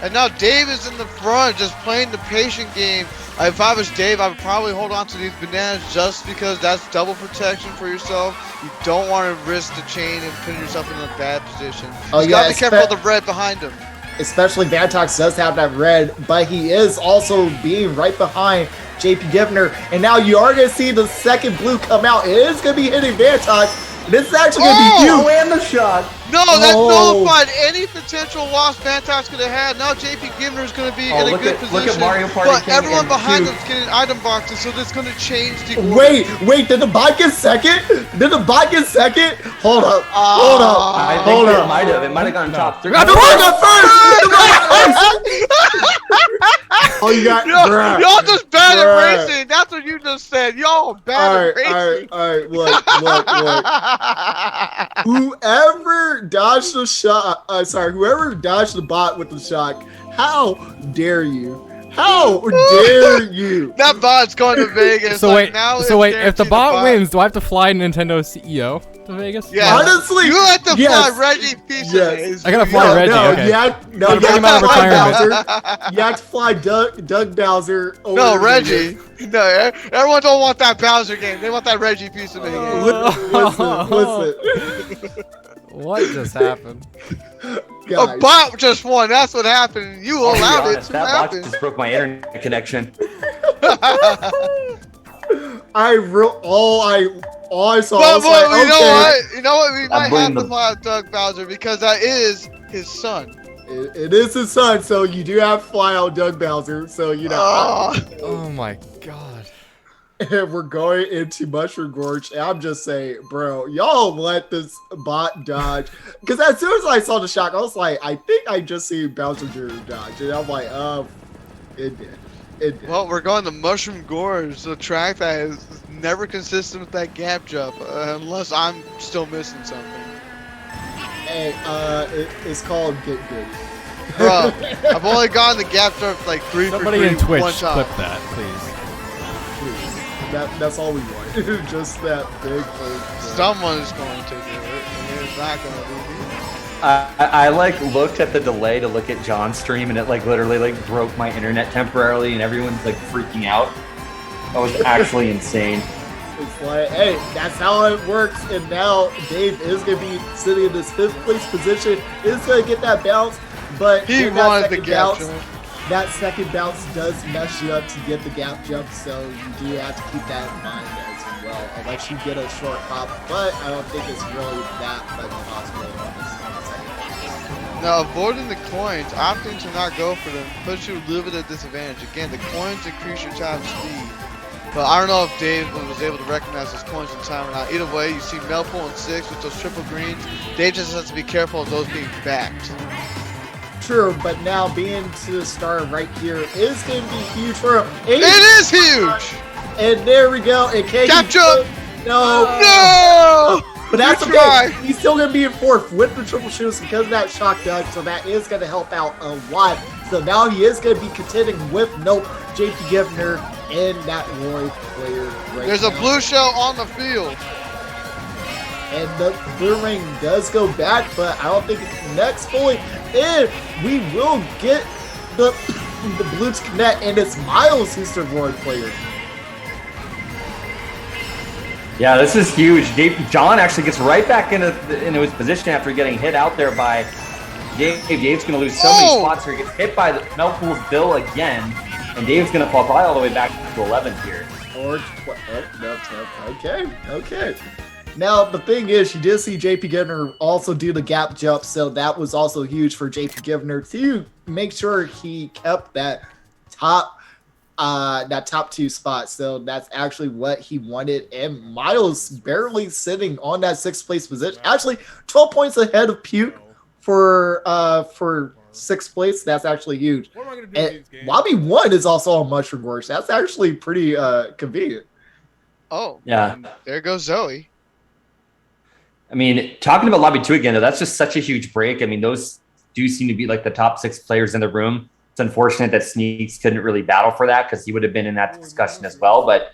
And now Dave is in the front, just playing the patient game. If I was Dave, I would probably hold on to these bananas just because that's double protection for yourself. You don't want to risk the chain and putting yourself in a bad position. Oh, You yeah, gotta be careful of the red behind him. Especially Vantox does have that red, but he is also being right behind JP Givner. And now you are going to see the second blue come out. It is going to be hitting Vantox. This is actually going to be you. And the shot. No, that Oh. nullified any potential loss Vantox could have had. Now JP Givner is going to be in a good position. Look at Mario Party but King everyone and behind two. them is getting item boxes, so that's going to change the order. Wait, did the bot get second? Did the bot get second? Hold up, hold up, I think hold it up. might have. It might have gone top three. The bot got first! Oh, you got, bruh. Y'all just bad Bruh. at racing. That's what you just said. Y'all bad at racing. All right, look. Whoever dodged the shot, whoever dodged the bot with the shock, how dare you? How dare you? That bot's going to Vegas. So like, wait, now so wait. it's If the guaranteed bot wins, do I have to fly Nintendo CEO to Vegas? Yeah. Honestly, You have to yes. fly Reggie Piece Yes. I gotta fly No, Reggie. no, Okay. you have, no, Gotta you bring have him out to of fly retirement. Bowser. You have to fly Doug Bowser over No, to Reggie. Vegas. No, everyone don't want that Bowser game. They want that Reggie Piece of the game. Listen. What just happened? A Guys, bot just won. That's what happened. You I'll be allowed it honest, to that bot happen. just broke my internet connection. all I saw But was like, okay. you know what? You know what? We might blame have to them. fly Doug Bowser because that is his son. It is his son, so you do have to fly out Doug Bowser. So you know, Oh my god. and we're going into Mushroom Gorge. And I'm just saying, bro, y'all let this bot dodge. Because as soon as I saw the shock, I was like, I think I just see Bowser Jr. dodge, and I'm like, it did. It did. Well, we're going to Mushroom Gorge, the track that is never consistent with that gap jump, unless I'm still missing something. Hey, it's called Get Good. Bro, I've only gone the gap jump like 3 Somebody for 3 in Twitch, one time. clip that, please. That's all we want. Just that big fake. Someone is going to do it, and it's not going to be me. I like looked at the delay to look at John's stream, and it like literally like broke my internet temporarily, and everyone's like freaking out. That was actually insane. It's like, hey, that's how it works. And now Dave is going to be sitting in this 5th place position. Is going to get that bounce, but He in that wanted the second gap bounce, jump. that second bounce does mess you up to get the gap jump, so you do have to keep that in mind as well, unless you get a short hop, but I don't think it's really that much possible on this second bounce. Now, avoiding the coins, opting to not go for them, puts you a little bit of disadvantage. Again, the coins increase your top speed. But I don't know if Dave was able to recognize those coins in time or not. Either way, you see Melpool in 6 with those triple greens. Dave just has to be careful of those being backed. True, but now being to the star right here is going to be huge for him. And, It is huge! and there we go. And can Gap jump! No. No! But that's You okay. try. He's still going to be in 4th with the triple shoots because of that shock dodge, so that is going to help out a lot. So now he is going to be contending with JP Givner and that Roy player right There's now. a blue shell on the field. And the boomerang does go back, but I don't think it connects fully. And we will get the blue to connect, and it's Miles who's the Roy player. Yeah, this is huge. John actually gets right back into his position after getting hit out there by Dave. Dave's going to lose so many spots here. He gets hit by the Melpool's Bill again, and Dave's going to fall probably all the way back to 11th here. Okay. Now, the thing is, you did see JP Givner also do the gap jump, so that was also huge for JP Givner to make sure he kept that top 2 spot. So that's actually what he wanted. And Miles barely sitting on that 6th place position. Actually, 12 points ahead of Puke for 6th place. That's actually huge. What am I gonna do And in these games? lobby 1 is also on Mushroom Gorge. That's actually pretty convenient. Oh, Yeah. and there goes Zoe. I mean, talking about lobby 2 again, though, that's just such a huge break. I mean, those do seem to be like the top 6 players in the room. It's unfortunate that Sneaks couldn't really battle for that because he would have been in that discussion as well. But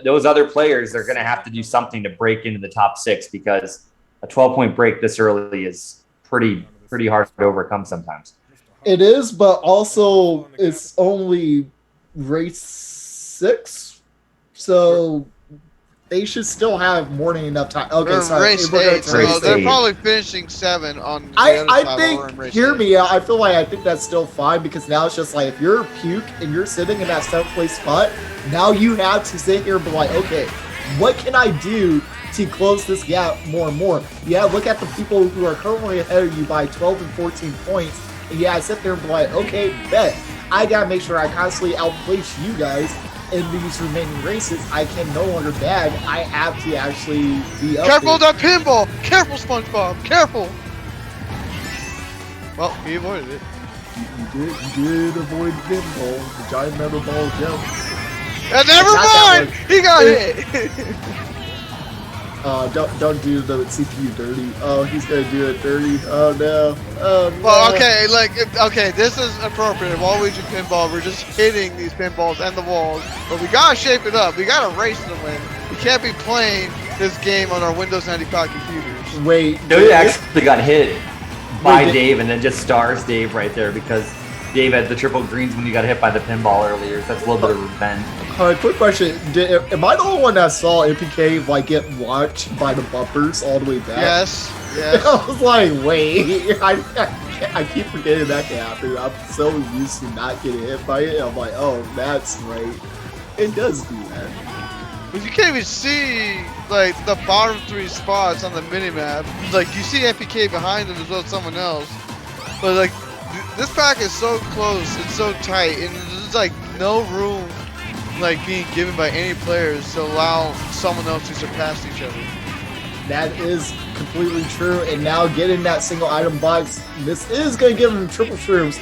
those other players are going to have to do something to break into the top 6 because a 12-point break this early is pretty hard to overcome sometimes. It is, but also it's only race 6, so they should still have more than enough time. Okay, They're sorry. race We're going 8, to so race they're 8. probably finishing 7 on the other I side while we're in think, race hear 8. me out. I feel like I think that's still fine because now it's just like if you're Puke and you're sitting in that 7th place spot, now you have to sit here and be like, okay, what can I do to close this gap more and more? Yeah, look at the people who are currently ahead of you by 12 and 14 points. And yeah, I sit there and be like, okay, bet. I gotta make sure I constantly outplace you guys in these remaining races. I can no longer bag. I have to actually be up Careful there. that pinball! Careful, SpongeBob! Careful! Well, he avoided it. You did avoid the pinball, the giant metal ball jump. And never got that mind! He got hit! Don't do the CPU dirty. Oh, he's gonna do it dirty. Oh no. Oh no. Well, okay, this is appropriate. While we do pinball, we're just hitting these pinballs and the walls. But we gotta shape it up. We gotta race to win. We can't be playing this game on our Windows 95 computers. Wait. He actually got hit by Wait, Dave and then just stars Dave right there because Dave had the triple greens when you got hit by the pinball earlier. So that's a little bit of revenge. Quick question. Am I the only one that saw MPK like get watched by the bumpers all the way back? Yes. I was like, wait. I keep forgetting that can happen. I'm so used to not getting hit by it. I'm like, oh, that's right. It does do that. But you can't even see like the bottom 3 spots on the minimap. Like you see MPK behind them as well as someone else. But like this pack is so close, it's so tight, and there's like no room like being given by any players to allow someone else to surpass each other. That is completely true. And now getting that single item box, this is going to give him triple shrooms.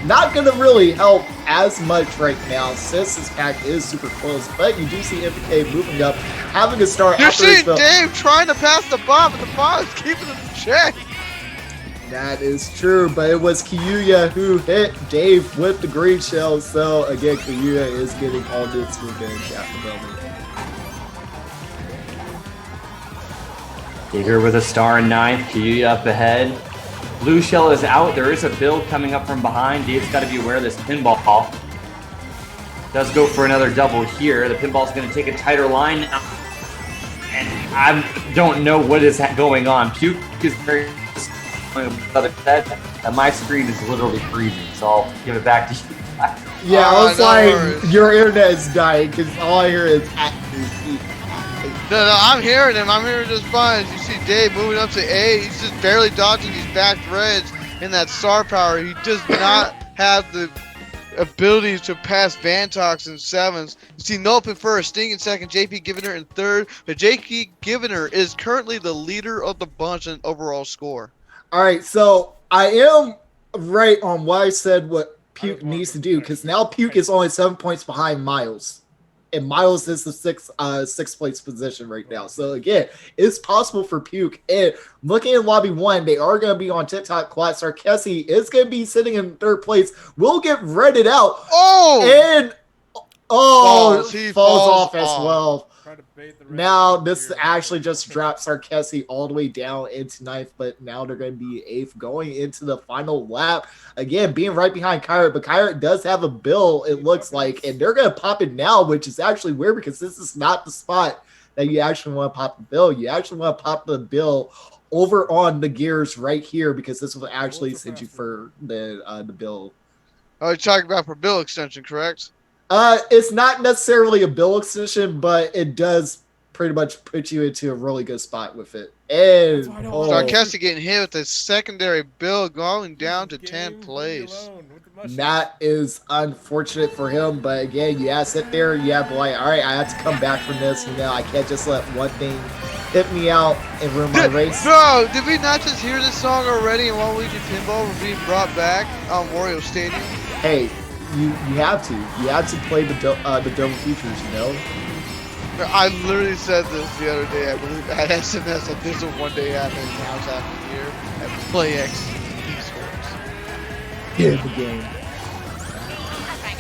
Not going to really help as much right now since this pack is super close. But you do see MPK moving up, having a start. You're after his seeing build. Dave trying to pass the bomb, but the bomb is keeping him in check. That is true, but it was Kyuya who hit Dave with the green shell. So again, Kyuya is getting all this revenge at the moment. Digger with a star in 9th, Kyuya up ahead. Blue shell is out. There is a build coming up from behind. Dave's got to be aware of this pinball call. Does go for another double here. The pinball's going to take a tighter line now. And I don't know what is going on. Puke is very other set, and my screen is literally freezing, so I'll give it back to you. Yeah, I was no like, worries. your internet is dying because all I hear is at your feet. No, I'm hearing him. I'm hearing just fine. As you see Dave moving up to A, he's just barely dodging these back threads in that star power. He does not have the ability to pass Vantox in 7s. You see Nope in first, Sting in 2nd, JP Givener in 3rd. But JP Givener is currently the leader of the bunch in overall score. All right, so I am right on what I said what Puke needs to do because now Puke is only 7 points behind Miles. And Miles is the sixth place position right now. So again, it's possible for Puke. And looking at lobby 1, they are going to be on TikTok. Class Sarkesi is going to be sitting in 3rd place. We'll get redded out. Oh! And He falls falls off as off. well. Try to bait the red Now one this here. actually just drops Sarkesi all the way down into 9th, but now they're going to be 8th going into the final lap. Again, being right behind Kyrat, but Kyrat does have a bill, it looks like, and they're going to pop it now, which is actually weird because this is not the spot that you actually want to pop the bill. You actually want to pop the bill over on the gears right here because this will actually send you for the bill. Oh, you're talking about for bill extension, correct? It's not necessarily a bill extension, but it does pretty much put you into a really good spot with it. And Sarkesi getting hit with a secondary bill going down to 10th place. that is unfortunate for him. But again, you have to sit there, you have to be like, all right, I have to come back from this. You know, I can't just let one thing hit me out and ruin my race. Bro, did we not just hear this song already in Waluigi Pinball? We're being brought back on Wario Stadium. Hey, you have to. You have to play the double features, you know? I literally said this the other day, I believe, at SMS, that this will one day happen, and now it's happening here at PlayEX Esports. Get the game.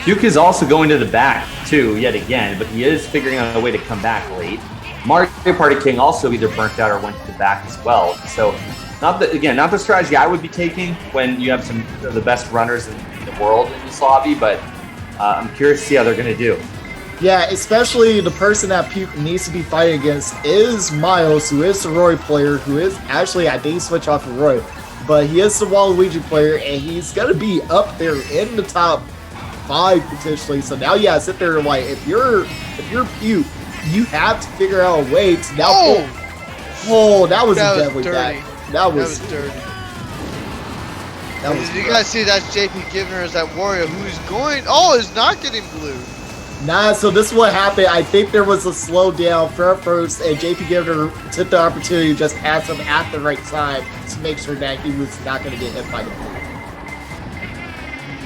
Duke is also going to the back, too, yet again, but he is figuring out a way to come back late. Mario Party King also either burnt out or went to the back as well. So, not the strategy I would be taking when you have some of the best runners in the world in this lobby, but I'm curious to see how they're going to do. Yeah, especially the person that Puke needs to be fighting against is Miles, who is the Roy player, who is actually, I did switch off of Roy, but he is the Waluigi player, and he's going to be up there in the top 5 potentially. So now, yeah, sit there and like, if you're Puke, you have to figure out a way to now. Oh, that was definitely dirty. bad. That was dirty. That was you guys see that's JP Givner as that warrior who's going. Oh, is not getting blue. Nah, so this is what happened. I think there was a slowdown from first, and JP Givner took the opportunity to just pass him at the right time to make sure that he was not going to get hit by the blue.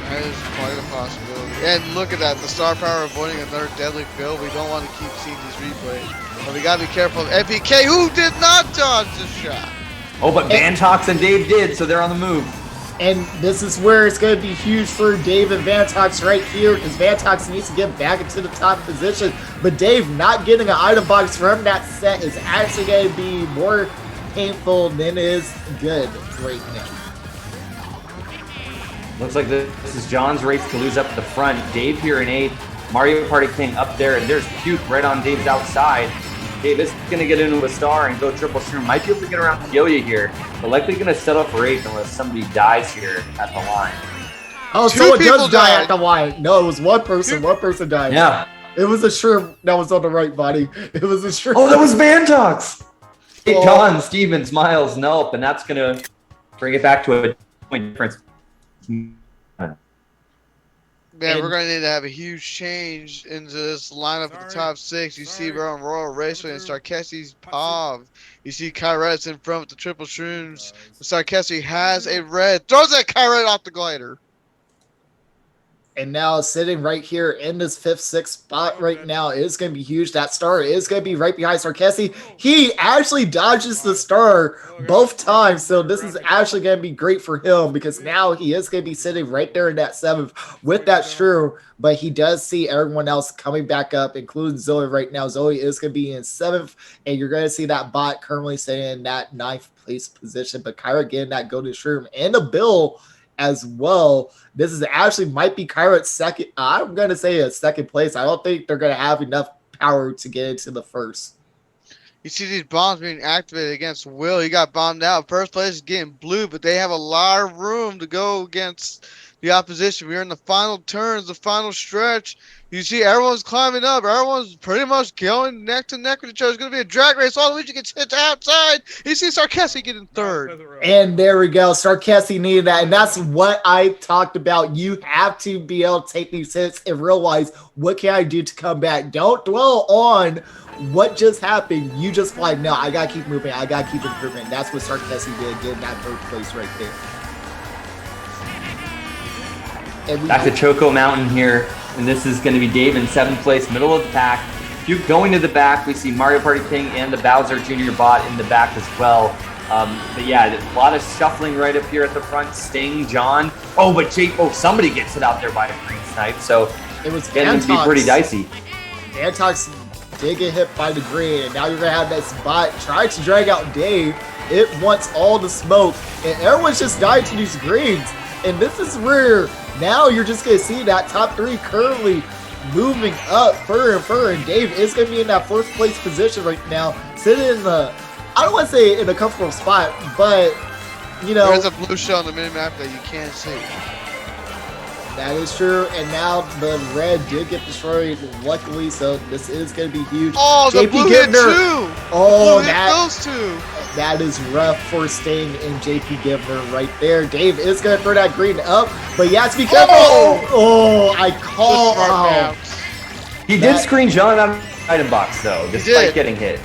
That is quite a possibility. And look at that, the star power avoiding another deadly kill. We don't want to keep seeing these replays. But we got to be careful of MPK, who did not dodge the shot. Oh, but Vantox and Dave did, so they're on the move. And this is where it's going to be huge for Dave and Vantox right here, because Vantox needs to get back into the top position. But Dave not getting an item box from that set is actually going to be more painful than it is good right now. Looks like this is John's race to lose up at the front. Dave here in 8th. Mario Party King up there, and there's Puke right on Dave's outside. Dave is going to get into a star and go triple shroom. Might be able to get around Kyoya here, but likely going to settle for 8th unless somebody dies here at the line. Oh, someone does die at the line. No, it was one person. One person died. Yeah. It was a shroom that was on the right body. It was a shroom. Oh, that was Vantox! John, Stevens, Miles, Nelp, and that's going to bring it back to a point difference. Man, we're going to need to have a huge change into this lineup at the top 6. You see we're on Royal Raceway and Starkessi's Pav. You see Kyret's in front with the triple shrooms. Starkessi has a red. Throws that Kyret off the glider. And now sitting right here in this 5th, 6th spot right now is going to be huge. That star is going to be right behind Starkessi. He actually dodges the star both times. So this is actually going to be great for him because now he is going to be sitting right there in that 7th with that shrew. But he does see everyone else coming back up, including Zoe right now. Zoe is going to be in 7th. And you're going to see that bot currently sitting in that 9th place position. But Kyra getting that golden shroom and a bill as well. This is actually might be Kyra's second. I'm going to say a second place. I don't think they're going to have enough power to get into the first. You see these bombs being activated against Will. He got bombed out. First place is getting blue, but they have a lot of room to go against the opposition. We're in the final turns, the final stretch. You see everyone's climbing up. Everyone's pretty much going neck to neck with each other. It's going to be a drag race. Waluigi gets hit outside. You see Starkessi getting 3rd. And there we go. Starkessi needed that. And that's what I talked about. You have to be able to take these hits and realize, what can I do to come back? Don't dwell on what just happened. You just like, no, I got to keep moving. I got to keep improving. That's what Starkessi did, getting that 3rd place right there. Back to Choco Mountain here, and this is going to be Dave in 7th place, middle of the pack. Duke going to the back. We see Mario Party King and the Bowser Jr. bot in the back as well. But yeah, a lot of shuffling right up here at the front. Sting, John. Oh, but somebody gets it out there by a green snipe. So it was getting to be pretty dicey. Vantox did get hit by the green, and now you're going to have this bot try to drag out Dave. It wants all the smoke, and everyone's just dying to these greens. And this is where now you're just going to see that top 3 currently moving up further and further. And Dave is going to be in that 4th place position right now, sitting in the, I don't want to say in a comfortable spot, but, you know. There's a blue shell on the mini-map that you can't see. That is true. And now the red did get destroyed, luckily, so this is going to be huge. Oh, the blue hit 2! Oh, blue hit those 2! That is rough for Sting and JP Givner right there. Dave is going to throw that green up, but you have to be careful. Oh, I call out. He did screen John out of the item box, though, despite getting hit.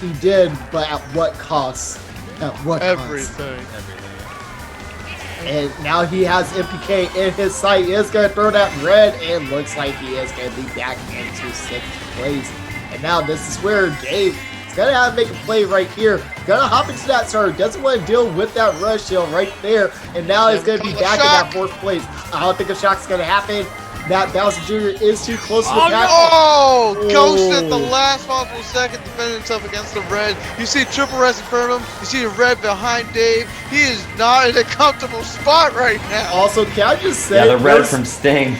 He did, but at what cost? At what cost? Everything. And now he has MPK in his sight. He is going to throw that red, and looks like he is going to be back into 6th place. And now this is where Dave is going to have to make a play right here. Going to hop into that starter. Doesn't want to deal with that rush shield right there. And now he's going to be back in that 4th place. I don't think a shock's going to happen. That Bowser Jr. is too close to the pack. Oh, no! Ghost at the last possible second, defending himself against the red. You see triple res in front of him. You see the red behind Dave. He is not in a comfortable spot right now. Also, can I just say... Yeah, the red from Sting.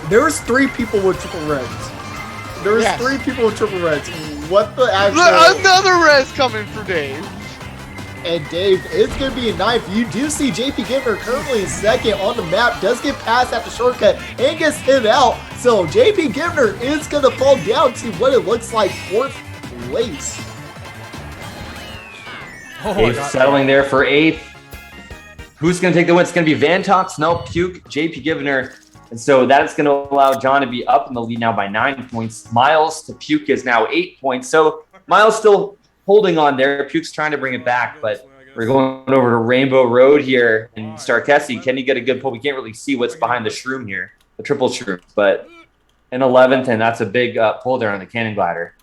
There was 3 people with triple reds. There was 3 people with triple reds. What the actual... Look, another res coming for Dave. And Dave is going to be in 9th. You do see JP Gibner currently in 2nd on the map. Does get past at the shortcut and gets hit out. So JP Gibner is going to fall down to what it looks like 4th place. Dave's settling there for 8th. Who's going to take the win? It's going to be Vantox, no, Puke, JP Gibner. And so that's going to allow John to be up in the lead now by 9 points. Miles to Puke is now 8 points. So Miles still holding on there. Puke's trying to bring it back, but we're going over to Rainbow Road here in Starkessi. Can he get a good pull? We can't really see what's behind the shroom here, the triple shroom, but in 11th, and that's a big pull there on the cannon glider.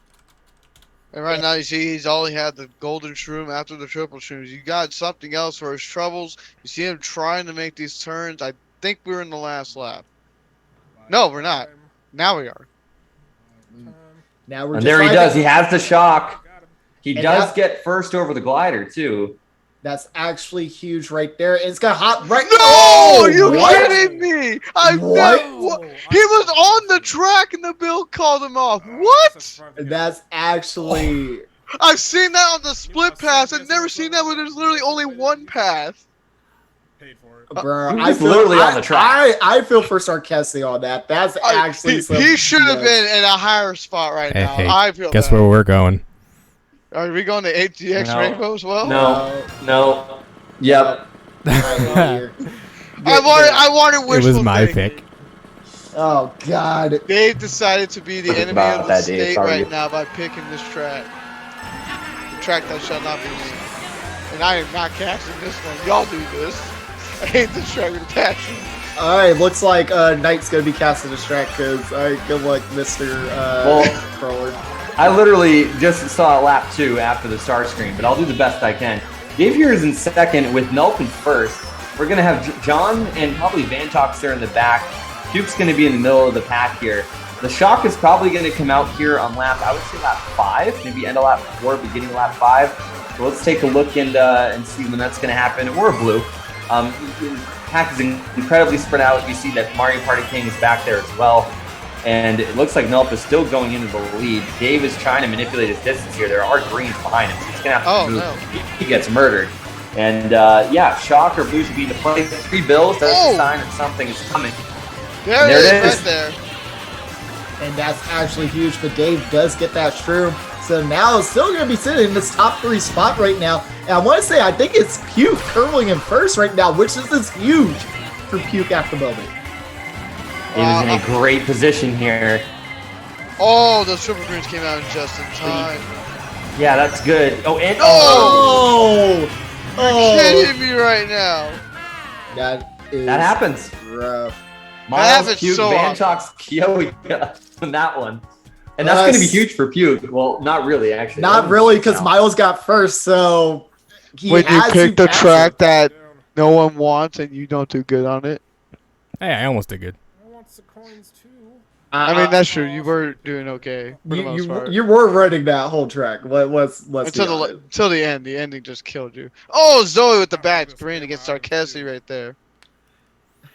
And right now, you see he's only had the golden shroom after the triple shrooms. You got something else for his troubles. You see him trying to make these turns. I think we're in the last lap. No, we're not. Now we are. Now we're And just there he like does. He has the shock. He And does that- get first over the glider, too. That's actually huge right there. And it's going to hop right... No! Oh, You what? kidding me? What? He was on the track and the build called him off. What? That's actually... I've seen that on the split pass. I've never seen that where there's literally only one pass. Bro, He I was feel, literally on the track. I feel for Sarkessi on that. That's actually He should have been in a higher spot right now. I feel guess that. where we're going? Are we going to ATX No. Rainbow as well? No. Yep. Right here. I wanted It wishful was my thinking. pick. Oh, God. They've decided to be the Forget enemy about of the that, Dave. state Sorry. right now by picking this track. The track that shall not be named. And I am not casting this one. Y'all do this. I hate this track with passion. All right, looks like Knight's going to be casting this track because, all right, good luck, Mr. Crawler. I literally just saw lap 2 after the start screen, but I'll do the best I can. Dave here is in 2nd with Nelp in 1st. We're going to have John and probably Vantox there in the back. Duke's going to be in the middle of the pack here. The shock is probably going to come out here on lap, I would say lap 5, maybe end of lap 4, beginning of lap 5. So let's take a look and see when that's going to happen. Or blue. Pack is incredibly spread out. You see that Mario Party King is back there as well. And it looks like Nelp is still going into the lead. Dave is trying to manipulate his distance here. There are greens behind him, so he's going to have to move. No. He gets murdered. And yeah, shock or blue should be in the play. 3 bills, that's a sign that something is coming. There it is right there. And that's actually huge, but Dave does get that shroom. So now it's still going to be sitting in this top 3 spot right now. And I want to say, I think it's Puke curling in 1st right now, which is huge for Puke at the moment. Dave is in a great position here. Oh, those triple greens came out just in time. Yeah, that's good. Oh, and Oh! Kidding me right now. That is that happens. rough. Miles, happens Puke, so Vantox, Kyoya on that one. And that's going to be huge for Puke. Well, not really, actually. Not really, because Miles got 1st, so he When you has pick to the pass track it. that no one wants and you don't do good on it. Hey, I almost did good. I mean, that's true. You were doing okay for the most part. You were running that whole track. Let's Until the end. The ending just killed you. Oh, Zoe with the back green against Sarkessi right there.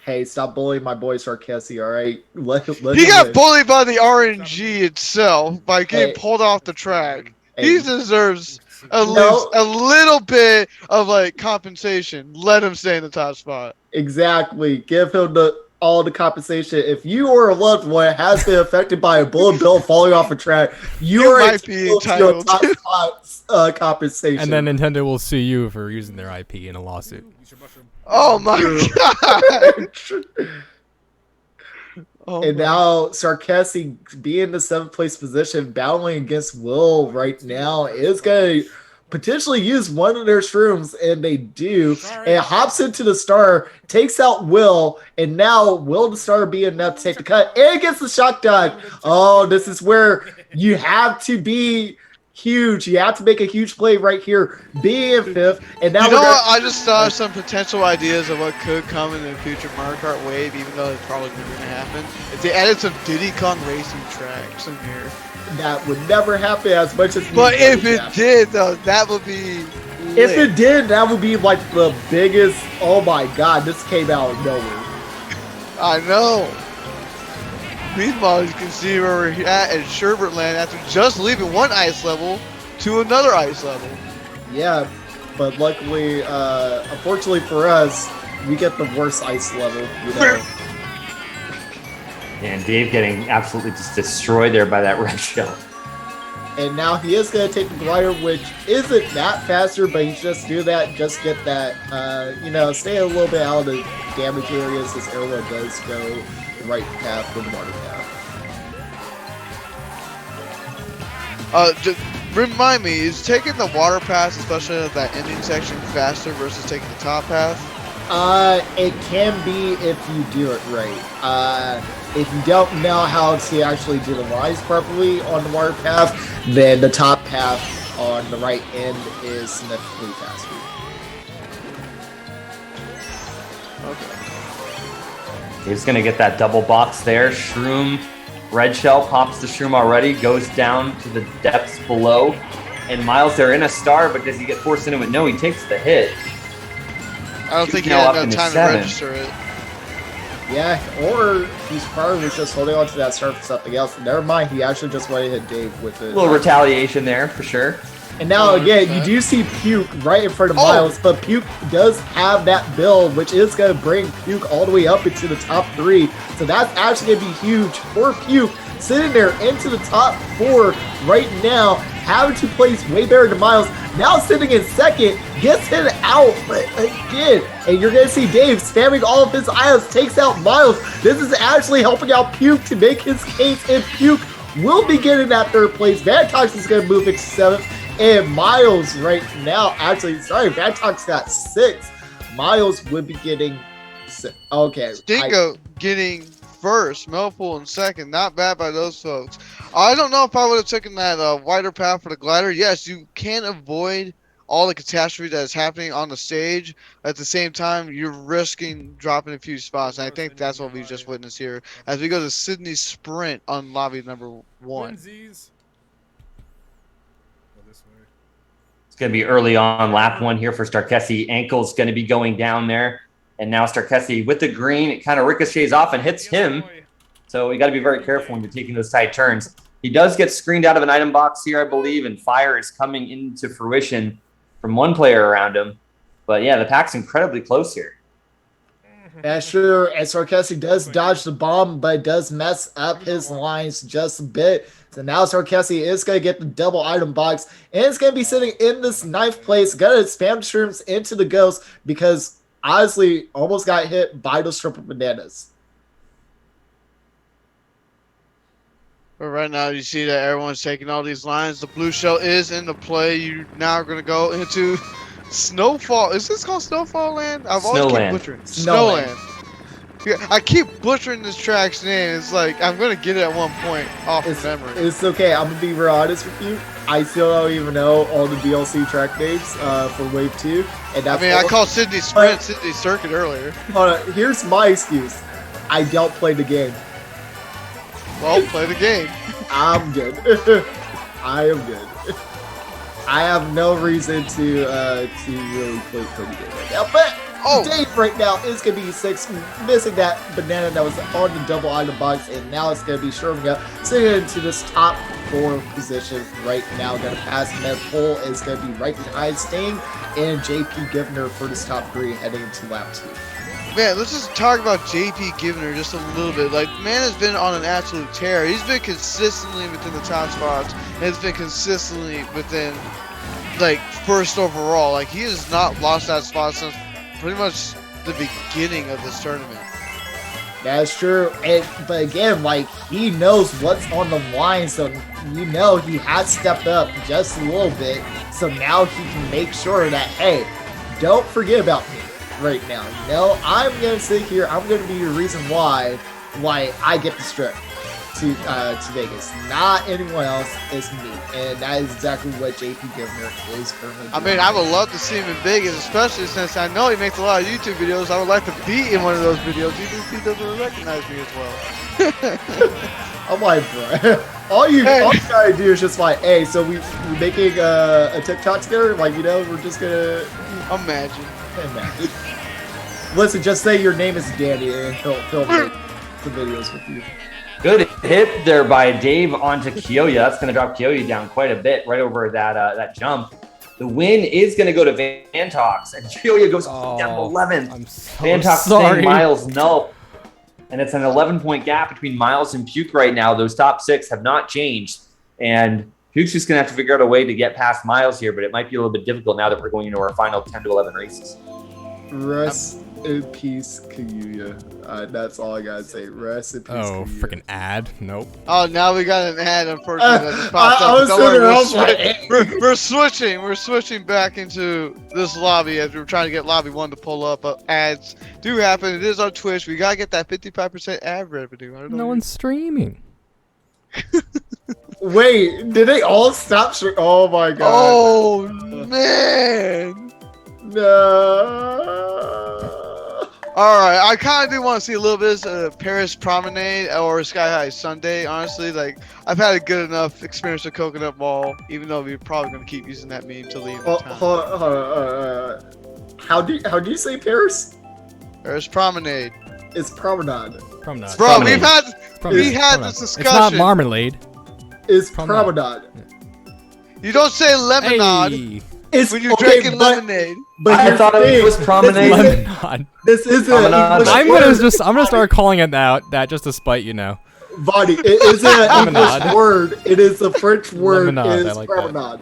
Hey, stop bullying my boy Sarkessi, all right? He got bullied by the RNG itself by getting Hey. pulled off the track. Hey. He deserves at least a little bit of like compensation. Let him stay in the top spot. Exactly. Give him all the compensation. If you or a loved one has been affected by a bullet bill falling off a track, you are might be entitled to your top spot compensation. And then Nintendo will sue you for using their IP in a lawsuit. Oh my god! Oh, And my. now Sarkesi being in the 7th place position, battling against Will right now, is going to potentially use one of their shrooms, and they do. And hops into the star, takes out Will, and now Will the star be enough to take the cut, and gets the shock dive. Oh, this is where you have to be huge. You have to make a huge play right here, be in 5th, and now You we're know gonna, what? I just thought of some potential ideas of what could come in the future Mario Kart Wave, even though it's probably going to happen. If they added some Diddy Kong racing tracks in here. that would never happen as much as. But we if want it to. did, though, that would be If lit. it did, that would be like the biggest. Oh my god, this came out of nowhere. I know. Meanwhile, you can see where we're at Sherbertland after just leaving one ice level to another ice level. Yeah, but luckily, unfortunately for us, we get the worst ice level. You know? And Dave getting absolutely just destroyed there by that red shell. And now he is going to take the glider, which isn't that faster, but he's just do that, just get that, stay a little bit out of the damage areas. This arrow does go the right path for the water path. Just remind me, is taking the water path, especially at that ending section, faster versus taking the top path? It can be if you do it right. If you don't know how to actually do the lines properly on the water path, then the top path on the right end is significantly faster. Okay. He's gonna get that double box there. Shroom, red shell pops the shroom already, goes down to the depths below. And Miles, they're in a star, but does he get forced into it? No, he takes the hit. I don't think he now had up enough into time 7th. to register it. Yeah, or he's probably just holding on to that star for something else. Never mind, he actually just wanted to hit Dave with A it. little retaliation there for sure. And now again, 100%. you do see Puke right in front of Oh! Miles, but Puke does have that build, which is going to bring Puke all the way up into the top 3. So that's actually going to be huge for Puke, sitting there into the top 4 right now, having to place way better than Miles. Now sitting in 2nd, gets hit out again. And you're going to see Dave spamming all of his ions, takes out Miles. This is actually helping out Puke to make his case, and Puke will be getting that 3rd place. Vantox is going to move into 7th. And Miles right now, Vantox got 6. Miles would be getting 6. Okay. Stingo getting 1st, Melpool in 2nd. Not bad by those folks. I don't know if I would have taken that wider path for the glider. Yes, you can avoid all the catastrophe that is happening on the stage. At the same time, you're risking dropping a few spots. And I think that's what we just witnessed here as we go to Sydney's sprint on lobby number 1. It's going to be early on lap 1 here for Starkesi. Ankle's going to be going down there. And now Starkesi with the green, it kind of ricochets off and hits him. So you got to be very careful when you're taking those tight turns. He does get screened out of an item box here, I believe, and fire is coming into fruition from one player around him. But yeah, the pack's incredibly close here. That's true. And Sarkesi does dodge the bomb, but does mess up his lines just a bit. So now Sarkesi is going to get the double item box, and it's going to be sitting in this 9th place. Going to spam shrooms into the ghost because honestly almost got hit by those triple bananas. But right now, you see that everyone's taking all these lines. The blue shell is in the play. You now are going to go into Snowfall. Is this called Snowfall Land? I've always Snowland. keep butchering. Snowland. Yeah, I keep butchering this track's name. It's like I'm going to get it at one point off of It's, memory. it's okay. I'm going to be real honest with you. I still don't even know all the DLC track names for Wave 2. And that's I called Sydney Sprint, Sydney Circuit earlier. Hold on. Here's my excuse. I don't play the game. Well, play the game. I'm good. I am good. I have no reason to really play the game right now. But Dave right now is going to be 6, missing that banana that was on the double item box, and now it's going to be showing up, sitting into this top 4 position right now. Going to pass Medpole is going to be right behind Sting and JP Givner for this top 3 heading into lap 2. Man, let's just talk about JP Givner just a little bit. Like, man has been on an absolute tear. He's been consistently within the top spots, and has been consistently within, like, 1st overall. Like, he has not lost that spot since pretty much the beginning of this tournament. That's true. But again, like, he knows what's on the line, so you know he has stepped up just a little bit. So now he can make sure that, hey, don't forget about me right now. You know, I'm gonna sit here. I'm gonna be the reason why I get the strip to Vegas. Not anyone else. It's me, and that is exactly what JP Governor is currently doing. I mean, I would love to see him in Vegas, especially since I know he makes a lot of YouTube videos. I would like to be in one of those videos, even if he doesn't recognize me as well. I'm like, bro, all you gotta do is just like, hey, so we're making a TikTok together. Like, you know, we're just gonna Imagine. Listen, just say your name is Danny, and he'll make the videos with you. Good hit there by Dave onto Kyoya. That's going to drop Kyoya down quite a bit right over that jump. The win is going to go to Vantox, and Kyoya goes down to 11th. I'm so Vantox sorry. saying Miles no. And it's an 11-point gap between Miles and Puke right now. Those top 6 have not changed. And Puke's just going to have to figure out a way to get past Miles here, but it might be a little bit difficult now that we're going into our final 10 to 11 races. Rest in peace, Kyoya. That's all I gotta say. Rest in peace. Oh, Kyoya. freaking ad. Nope. Oh, now we got an ad, unfortunately, that just popped I up. was Don't sitting worry, there, I was like, we're switching back into this lobby as we're trying to get lobby 1 to pull up. Ads do happen. It is on Twitch. We gotta get that 55% ad revenue. I don't know. No one's streaming. Wait, did they all stop? Oh my god. Oh man. No. Alright, I kind of do want to see a little bit of Paris Promenade or Sky High Sunday, honestly. Like, I've had a good enough experience with Coconut Mall, even though we're probably going to keep using that meme till the end of time. Hold on. How do you say Paris? Paris Promenade. It's Promenade. Promenade. Bro, Promenade. we had Promenade. this discussion. It's not marmalade. It's Promenade. Promenade. You don't say lemonade Hey. It's when you're drinking lemonade. But I thought it was Promenade. Lemonade. This isn't. Promenade. I'm gonna start calling it that just to spite you now. Vadi, it isn't an English Lemonade. word. It is a French word. Lemonade, It's I like that. Promenade.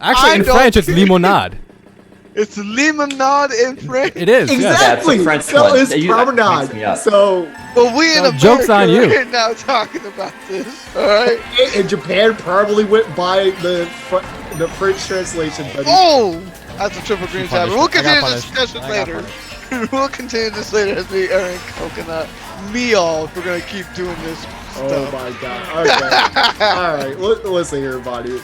Actually, I in don't French, it's think- limonade. It's lemonade in French. It is. Yes. Exactly. Yeah, it's a French So one. it's That mixed me Promenade. up. So But we in No, America joke's on you. right now talking about this. All right. in Japan probably went by the French translation, buddy. Oh, that's a triple green tab. punished. We'll I got continue this punished. discussion I got later. We'll continue this later as we are in Coconut Meal if we're gonna keep doing this Oh stuff. my god. Okay. Alright, listen here, buddy.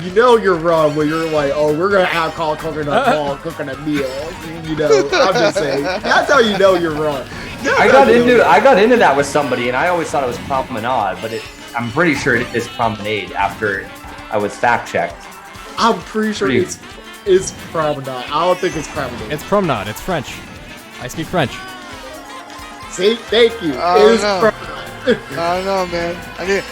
You know you're wrong when you're like, oh, we're gonna call coconut ball coconut meal. You know, I'm just saying. That's how you know you're wrong. I got into that with somebody, and I always thought it was Promenade, but I'm pretty sure it is Promenade after I was fact checked. I'm pretty sure Pretty- it's Promenade. I don't think it's Promenade. It's promenade. It's French. I speak French. See, thank you. Oh, It's no. Promenade. I don't know, man.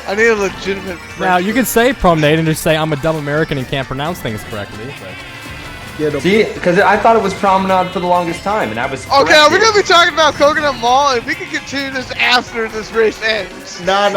I need a legitimate. Now you can say promenade and just say I'm a dumb American and can't pronounce things correctly. But Get 'em. See, because I thought it was Promenade for the longest time, and I was Okay, are we corrected. gonna be talking about Coconut Mall? And we can continue this after this race ends. No.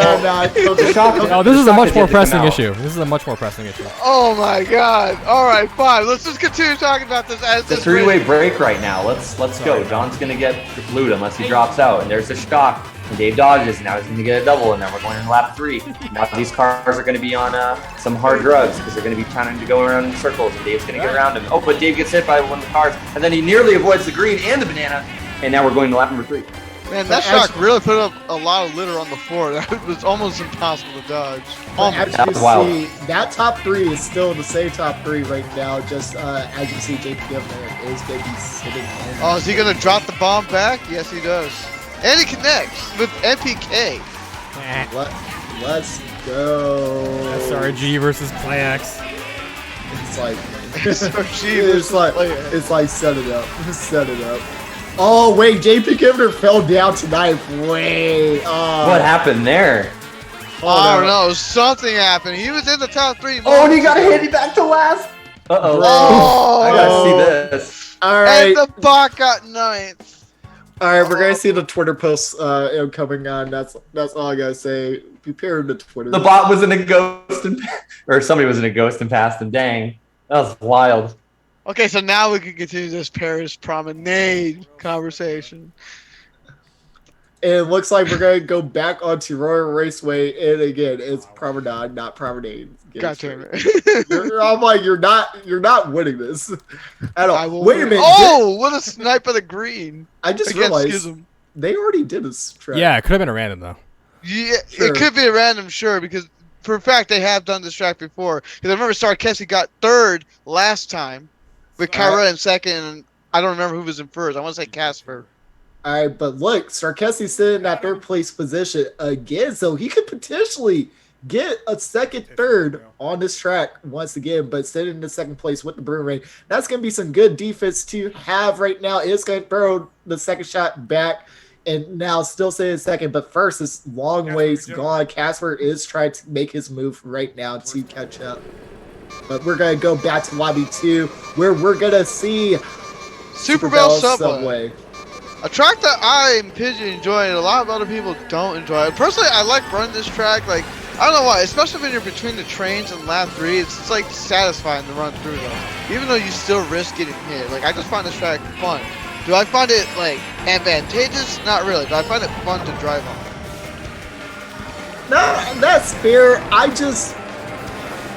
Shocking. oh, this is a much more pressing out. issue. This is a much more pressing issue. Oh my god. Alright, fine. Let's just continue talking about this as It's a this three-way race- break right now. Let's go. John's gonna get glued unless he drops out, and there's a shock. And Dave dodges, and now he's gonna get a double, and then we're going in lap 3. Now these cars are gonna be on some hard drugs because they're gonna be trying to go around in circles, and Dave's gonna get around him. Oh, but Dave gets hit by one of the cars, and then he nearly avoids the green and the banana, and now we're going to lap number 3. Man, that shock really put up a lot of litter on the floor. That was almost impossible to dodge. As That you was wild. see, that top 3 is still the same top 3 right now. Just as you see, JP Governor is going to be sitting in. Oh, is he gonna drop the bomb back? Yes, he does. And he connects with NPK. Let's go. SRG versus PlayEX. It's like SRG it's versus like PlayEX. it's like set it up. Set it up. Oh wait, JP Governor fell down tonight. Wait. What happened there? I don't know. Something happened. He was in the top 3. Oh, and he got hit. He back to last. Uh-oh. Oh. I gotta see this. All right. And the bot got 9th. All right, we're gonna see the Twitter posts coming on. That's all I gotta say. Prepare the Twitter. The bot was in a ghost and or somebody was in a ghost and passed him. Dang, that was wild. Okay, so now we can continue this Paris Promenade conversation. it looks like we're gonna go back onto Royal Raceway, and again, it's Promenade, not Promenade. God damn it! I'm like, you're not winning this at all. Wait a minute. Oh, what a snipe of the green! I just Against realized Schism. they already did this track. Yeah, it could have been a random though. Yeah, Sure. it could be a random, sure, because for a fact they have done this track before. Because I remember Sarkesi got third last time, with Kyra in second, and I don't remember who was in first. I want to say Casper. All right, but look, Sarkesi's sitting in that third place position again, so he could potentially get a second, third on this track once again, but sitting in the second place with the boomerang. That's going to be some good defense to have right now. It's going to throw the second shot back, and now still sitting second, but first, it's long ways gone. Casper is trying to make his move right now to catch up. But we're going to go back to Lobby 2, where we're going to see Super Bell Subway. A track that I and Pigeon enjoy, and a lot of other people don't enjoy it. Personally, I like running this track. Like, I don't know why, especially when you're between the trains and lap 3, it's like satisfying to run through though. Even though you still risk getting hit. Like, I just find this track fun. Do I find it, like, advantageous? Not really, but I find it fun to drive on. No, that's fair. I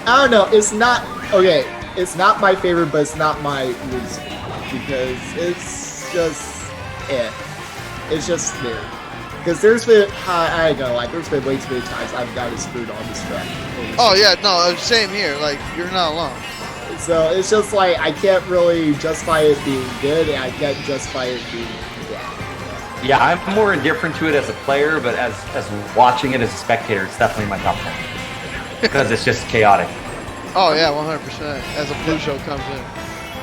don't know. It's not, okay, it's not my favorite, but it's not my least. Because it's just, it's just there. Because there's been, I ain't gonna lie, there's been way too many times I've gotten screwed on this track. Oh yeah, no, same here. Like, you're not alone. So it's just like, I can't really justify it being good, and I can't justify it being bad. Yeah, I'm more indifferent to it as a player, but as watching it as a spectator, it's definitely my top 10. Because it's just chaotic. Oh yeah, 100%. As a blue show comes in.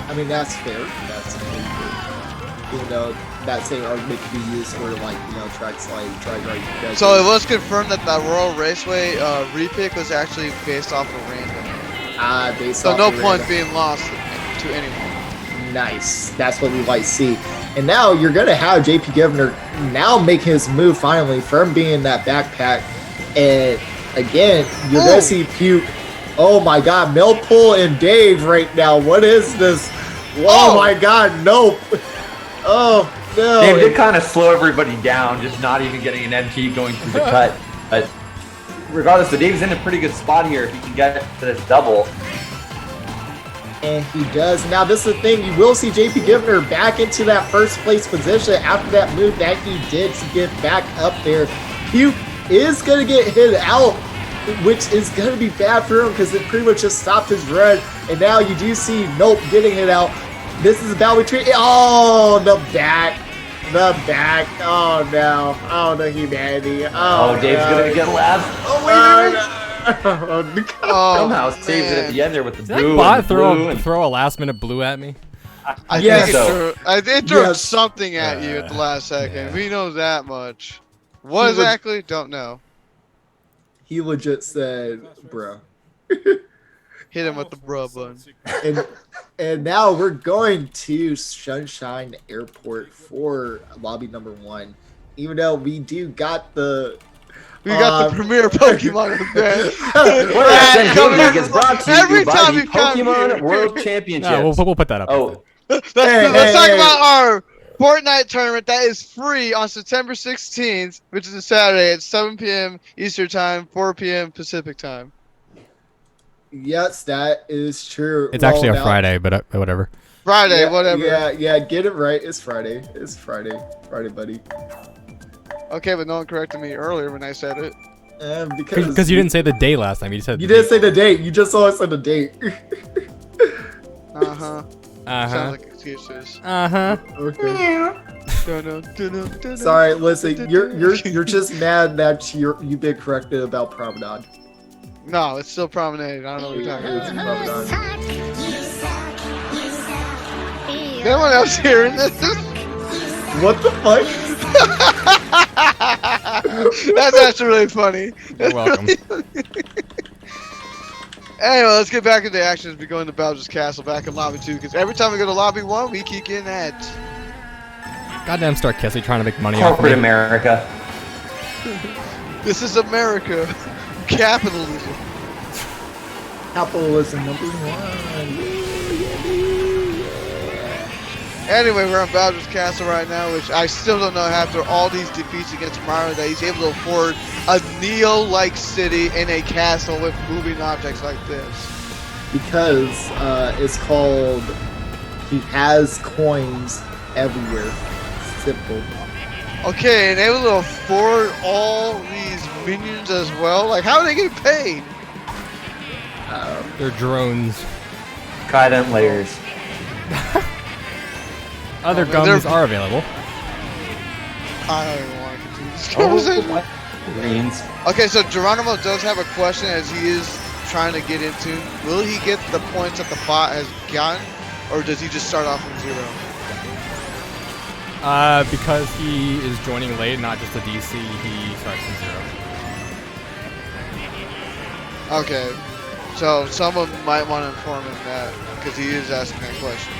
I mean, that's fair. That's fair. Even though that same argument could be used for, like, you know, tracks like Drag Right. So it was confirmed that the Royal Raceway repick was actually based off of random. Based So off no the point random. being lost to anyone. Nice. That's what we like to see. And now you're going to have JP Governor now make his move finally from being that backpack. And again, you're going to see Puke. Oh my God, Millpool and Dave right now. What is this? Oh my God, nope. Oh no. Dave did kind of slow everybody down, just not even getting an MT going through the cut. But regardless, the Dave's in a pretty good spot here if he can get to this double. And he does. Now, this is the thing. You will see JP Givner back into that first place position after that move that he did to get back up there. Puke is going to get hit out, which is going to be bad for him because it pretty much just stopped his run. And now you do see Nope getting hit out. This is about between. Oh, the back. The back. Oh, no. Oh, the humanity. Oh, Dave's no. going to get last. Oh, wait a minute. Somehow saves it at the end there with the Did blue. that bot and the blue and throw a last minute blue at me? I Yes. think it threw Yes. something at you at the last second. Yeah. We know that much. What He exactly? Don't know. He legit said, bro. Hit him with the bruh button. And now we're going to Sunshine Airport for lobby number 1. Even though we do got the We got the premier Pokemon event. What is brought to Every you by time the you come Pokemon here. World Championships. No, we'll put that up. Oh, Let's Hey, talk hey. about our Fortnite tournament that is free on September 16th, which is a Saturday at 7 p.m. Eastern Time, 4 p.m. Pacific Time. Yes, that is true. It's actually a now- Friday, but whatever. Friday, Yeah, whatever. Yeah, get it right. It's Friday. It's Friday. Friday, buddy. Okay, but no one corrected me earlier when I said it. Because you didn't say the day last time. You said You the didn't date. say the date. You just saw us on the date. Uh-huh. Sounds Uh-huh. like excuses. Uh-huh. Okay. Dun-dun. Sorry, listen. You're just mad that you've been corrected about Promenade. No, it's still Promenade. I don't know what you're talking It's about. Promenade. Is anyone else hearing this? What the fuck? That's actually really funny. You're welcome. Anyway, let's get back into action as we go into Bowser's Castle back in Lobby 2, because every time we go to Lobby 1, we keep getting that. Goddamn Starkessi trying to make money off of corporate me. America. This is America. Capitalism. Capitalism number 1. Anyway, we're on Bowser's Castle right now, which I still don't know after all these defeats against Mario that he's able to afford a Neo-like city in a castle with moving objects like this. Because it's called, he has coins everywhere. Simple. Okay, and able to afford all these minions as well? Like, how are they getting paid? They're drones. Trident layers. Other man, gummies they're- are available. I don't even want to continue this conversation. what? Greens. Okay, so Geronimo does have a question as he is trying to get into. Will he get the points that the bot has gotten, or does he just start off from 0? Because he is joining late, not just a DC, he starts from 0. Okay, so someone might want to inform him that because he is asking that question.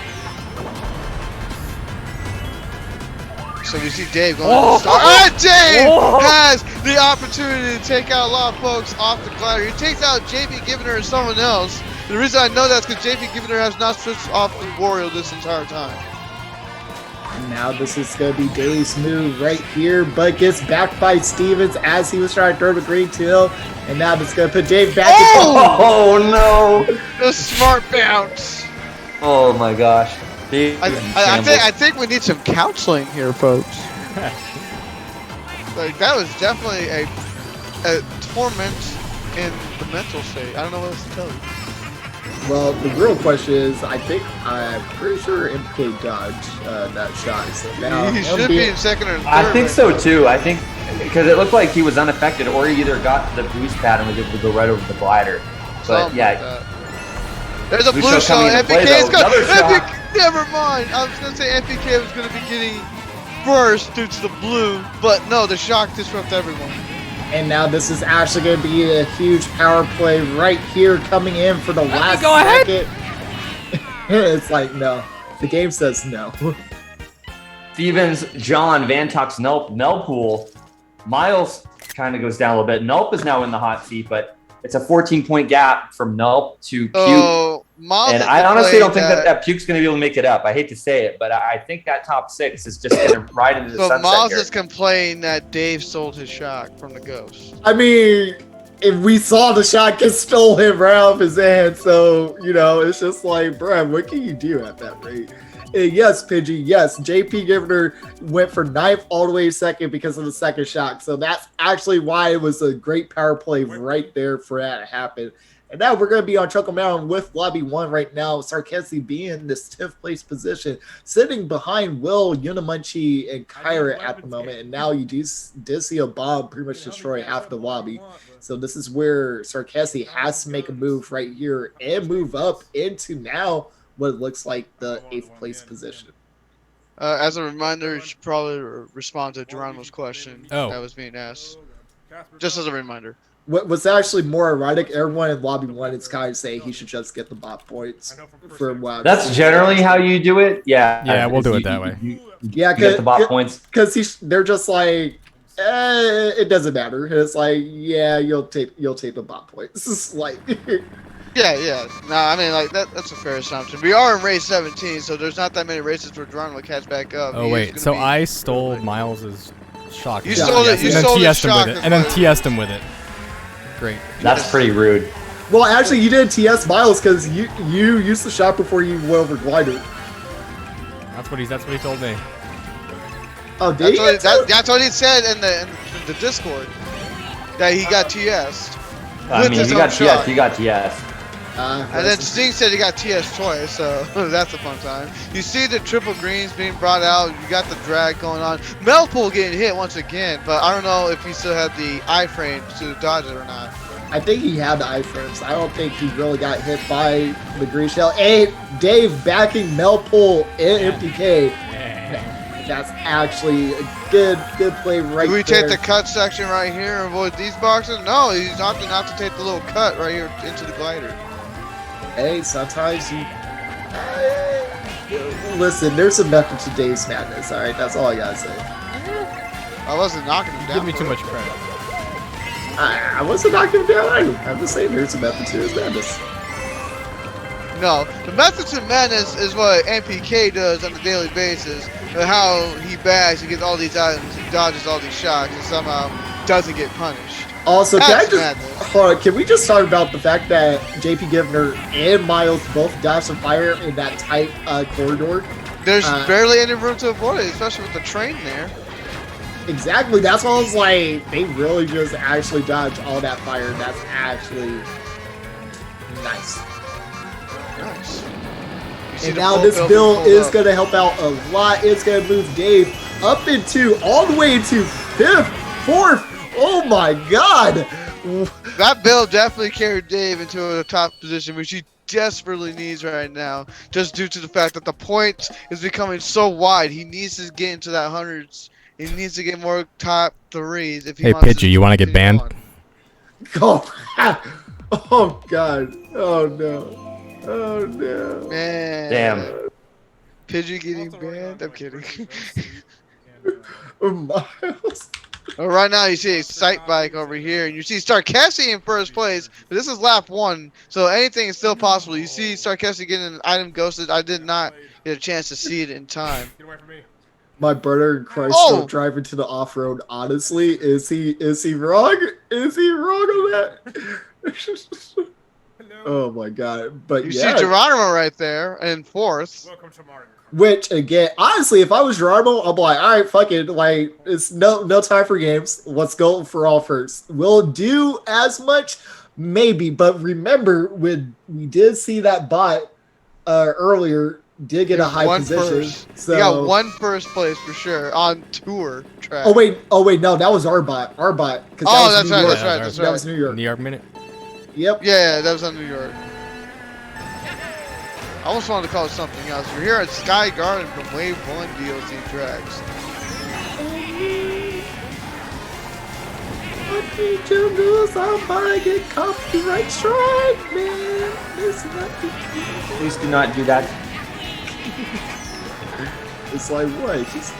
So we see Dave going to start. And Dave has the opportunity to take out a lot of folks off the glider. He takes out JP Givner and someone else. The reason I know that's because JP Givner has not switched off the Wario this entire time. And now this is going to be Dave's move right here, but gets backed by Stevens as he was trying to throw the green teal. And now this is going to put Dave back. Oh no! The smart bounce. Oh my gosh. I think we need some counseling here, folks. Like that was definitely a torment in the mental state. I don't know what else to tell you. Well, the real question is, I'm pretty sure MK dodged that shot. So now He should be in second or third. I think right so now. too. I think because it looked like he was unaffected, or he either got the boost pad and was able to go right over the glider. But Something yeah, like that. There's a Blue blue shell shell. coming into play, FPK is though. going. Another shot. Never mind. I was gonna say FPK was gonna be getting first due to the blue, but no, the shock disrupted everyone. And now this is actually going to be a huge power play right here coming in for the last go ahead. second. It's like, no. The game says no. Stevens, John, Vantox, Nelp, Melpool, Miles kind of goes down a little bit. Nelp is now in the hot seat, but it's a 14-point gap from Nelp to Puke. Oh, Miles And has I honestly don't played think that Puke's going to be able to make it up. I hate to say it, but I think that top 6 is just going to ride into the So sunset Miles here. is complaining that Dave stole his shock from the ghost. I mean, if we saw the shot get stolen right off his hand, so, you know, it's just like, bruh, what can you do at that rate? And yes, Pidgey, yes, JP Givner went for 9th all the way to 2nd because of the second shock. So that's actually why it was a great power play right there for that to happen. And now we're going to be on Chuckle Mountain with Lobby 1 right now. Sarkesi being in this 10th place position, sitting behind Will, Unimunchi, and Kyra at the moment. And now you did see a bomb pretty much destroy half the lobby. So this is where Sarkesi has to make a move right here and move up into now what it looks like the 8th place position. As a reminder, you should probably respond to Geronimo's question Oh. that was being asked. Just as a reminder. What's actually more ironic, everyone in Lobby 1 is kind of saying he should just get the bot points for WoW. That's generally how you do it. Yeah. Yeah, we'll do it that way. Yeah, You get the bot points. because they're just like, it doesn't matter. It's like, yeah, you'll take the bot points. It's like, Yeah. No, I mean, like, that's a fair assumption. We are in race 17, so there's not that many races for Geronimo to catch back up. Oh He is wait, gonna so be- I stole Miles's shock. You and stole then it- you TS'd stole his him with shock it, as and then well. TS'd him with it. Great. That's pretty rude. well, actually, you didn't TS Miles because you used the shot before you went over glider. That's what he told me. Oh, did you? That's what he said in the Discord. That he got TS'd. I With mean, his you own got shot. TS, you got TS. And then Sting said he got TS twice, so that's a fun time. You see the triple greens being brought out. You got the drag going on. Melpool getting hit once again, but I don't know if he still had the iframe to dodge it or not. I think he had the iframes. I don't think he really got hit by the green shell. Hey, Dave backing Melpool and MPK. That's actually a good play right Do we there. take the cut section right here and avoid these boxes? No, he's opting not to take the little cut right here into the glider. Hey, sometimes you... listen, there's a method to Dave's madness, alright? That's all I gotta say. I wasn't knocking him down. Give me for too it. much credit. I wasn't knocking him down either. I'm just saying there's a method to his madness. No, the method to madness is what NPK does on a daily basis. How he bags, he gets all these items, he dodges all these shots, and somehow doesn't get punished. Also, That's madness. hold on, can we just talk about the fact that JP Givner and Miles both dodged some fire in that tight corridor? There's barely any room to avoid it, especially with the train there. Exactly, that's why I was like, they really just actually dodged all that fire. That's actually nice. Nice. You see And the now full this building build pulled is up. going to help out a lot. It's going to move Dave up into, all the way into 5th, 4th. Oh my god. That build definitely carried Dave into a top position, which he desperately needs right now, just due to the fact that the point is becoming so wide. He needs to get into that hundreds. He needs to get more top threes if he Hey, wants Pidgey, you want to get continue banned? on. Oh god. Oh no. Oh no. Man. Damn. Pidgey getting banned? I'm kidding. Miles. Well, right now you see a sight bike over here, and you see Starkessi in first place, but this is lap 1, so anything is still possible. You see Starkessi getting an item ghosted. I did not get a chance to see it in time. My brother in Christ Oh! driving to the off-road. Honestly, is he wrong? Is he wrong on that? Oh my god. But You yeah. see Geronimo right there in fourth. Which again, honestly, if I was Geronimo, I'd be like, all right, fuck it. Like, it's no time for games. Let's go for all first. We'll do as much, maybe. But remember, when we did see that bot earlier, did get a high One position. first. So You got one first place for sure on tour track. Oh wait, no, that was our bot. Our bot. Oh, that's right, York. that's right, that's That right. was New York. New York minute. Yep. Yeah, that was on New York. I almost wanted to call it something else. We're here at Sky Garden from Wave 1 DLC tracks. I need to do somebody get copyright strike, man. This is not Please do not do that. It's like what? Just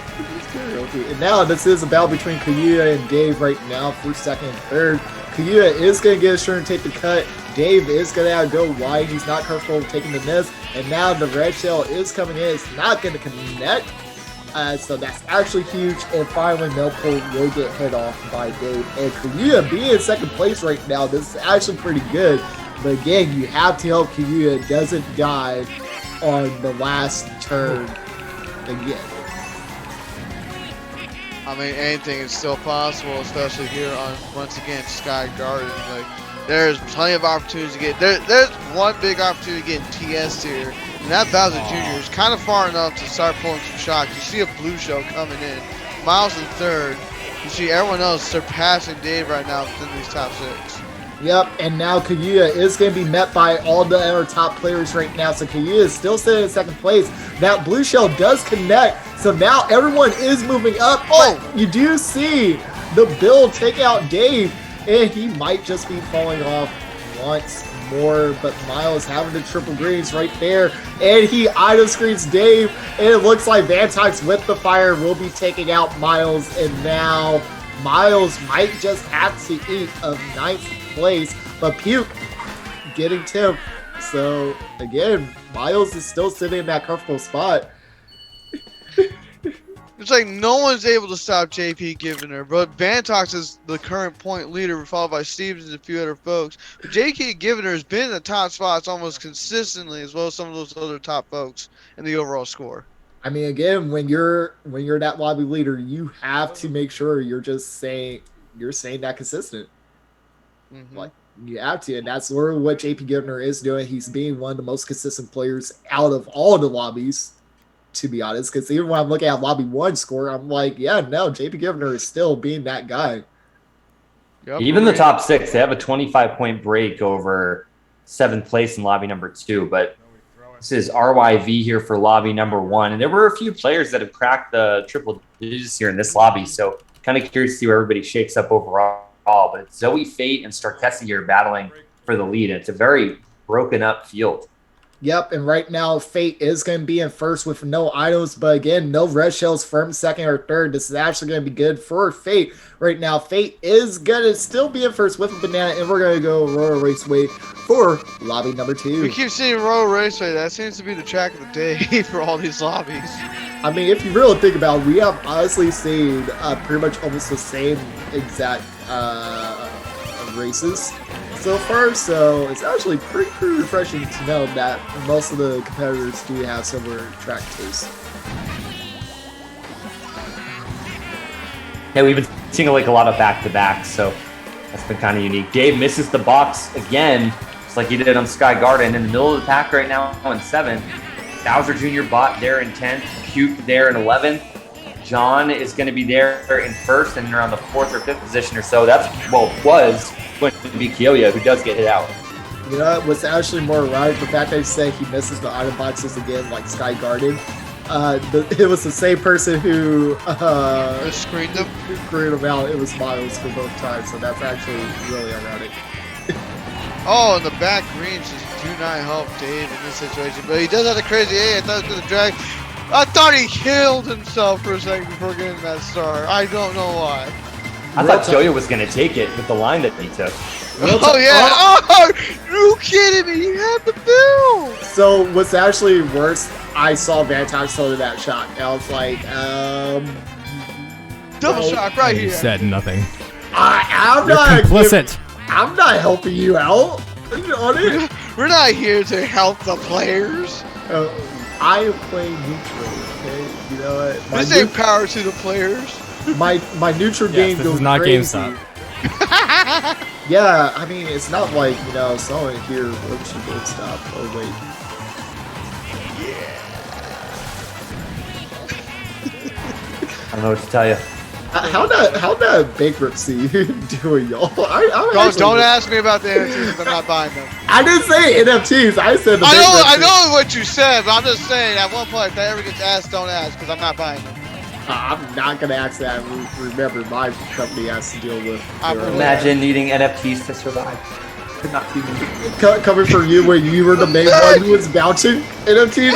karaoke. And now this is a battle between Kayuya and Dave right now for second and third. Kayuya is gonna get a sure and take the cut. Dave is gonna go wide. He's not comfortable taking the miss. And now the red shell is coming in. It's not gonna connect. So that's actually huge. And finally, Melpole will get hit off by Dave. And Kayuya being in second place right now, this is actually pretty good. But again, you have to hope Kayuya doesn't die on the last turn again. I mean, anything is still possible, especially here on, once again, Sky Garden. Like, there's plenty of opportunities to get. There's one big opportunity to get in TS here, and that Bowser Jr. is kind of far enough to start pulling some shots. You see a blue shell coming in. Miles in third. You see everyone else surpassing Dave right now within these top 6. Yep, and now Kayuya is going to be met by all the other top players right now. So Kayuya is still sitting in second place. That blue shell does connect. So now everyone is moving up. Oh! But you do see the Bill take out Dave, and he might just be falling off once more. But Miles having the triple greens right there, and he item screens Dave, and it looks like Vantox with the fire will be taking out Miles, and now Miles might just have to eat a ninth place, but Puke getting 10th. So again, Miles is still sitting in that comfortable spot. It's like no one's able to stop JP Givener, but Vantox is the current point leader, followed by Stevens and a few other folks. But JP Givener has been in the top spots almost consistently, as well as some of those other top folks in the overall score. I mean, again, when you're that lobby leader, you have to make sure you're saying that consistent. Like, you have to, and that's sort of what JP Givner is doing. He's being one of the most consistent players out of all the lobbies, to be honest. Because even when I'm looking at lobby 1 score, I'm like, yeah, no, JP Givner is still being that guy. Yep. Even the top 6, they have a 25-point break over 7th place in lobby number 2. But this is RYV here for lobby number 1. And there were a few players that have cracked the triple digits here in this lobby. So kind of curious to see where everybody shakes up overall. But it's Zoe, Fate, and Starkessi here battling for the lead. It's a very broken up field. Yep, and right now Fate is going to be in first with no items, but again, no red shells from second or third. This is actually going to be good for Fate. Right now, Fate is going to still be in first with a banana, and we're going to go Royal Raceway for lobby number 2. We keep seeing Royal Raceway. That seems to be the track of the day for all these lobbies. I mean, if you really think about it, we have honestly seen pretty much almost the same exact races so far, so it's actually pretty refreshing to know that most of the competitors do have similar track tastes. Yeah, we've been seeing like a lot of back-to-backs, so that's been kind of unique. Dave misses the box again, just like he did on Sky Garden, in the middle of the pack right now in 7th. Bowser Jr. bot there in 10th, Puke there in 11th. John is going to be there in 1st and around the 4th or 5th position or so. That's, well, was going to be Kyoya, who does get hit out. You know what's actually more ironic, the fact that he said he misses the item boxes again, like Sky Garden. It was the same person who Screened them. screwed him out. It was Miles for both times, so that's actually really ironic. Oh, and the back greens just do not help Dave in this situation. But he does have the crazy A. I thought it was going to drag. I thought he killed himself for a second before getting that star. I don't know why. I thought Kyoya was going to take it with the line that he took. Oh, yeah. Oh, you kidding me? You had the build. So what's actually worse, I saw Vantox throw that shot, and I was like, Double no. shock right He here. said nothing. I'm You're not complicit. I'm not helping you out on it. We're not here to help the players. I am playing neutral, okay? You know what? This ain't power to the players. My neutral game This goes is not crazy. GameStop. Yeah, I mean, it's not like, you know, someone here works for GameStop. Oh, wait. I don't know what to tell you. How that bankruptcy doing, y'all? Don't ask me about the NFTs. I'm not buying them. I didn't say NFTs. I said the I bankruptcy. know what you said, but I'm just saying at one point if that ever gets asked, don't ask because I'm not buying them. I'm not gonna ask that. Remember, my company has to deal with. Imagine needing NFTs to survive. Could not be me. Coming from you, where you were the main one who was vouching NFTs.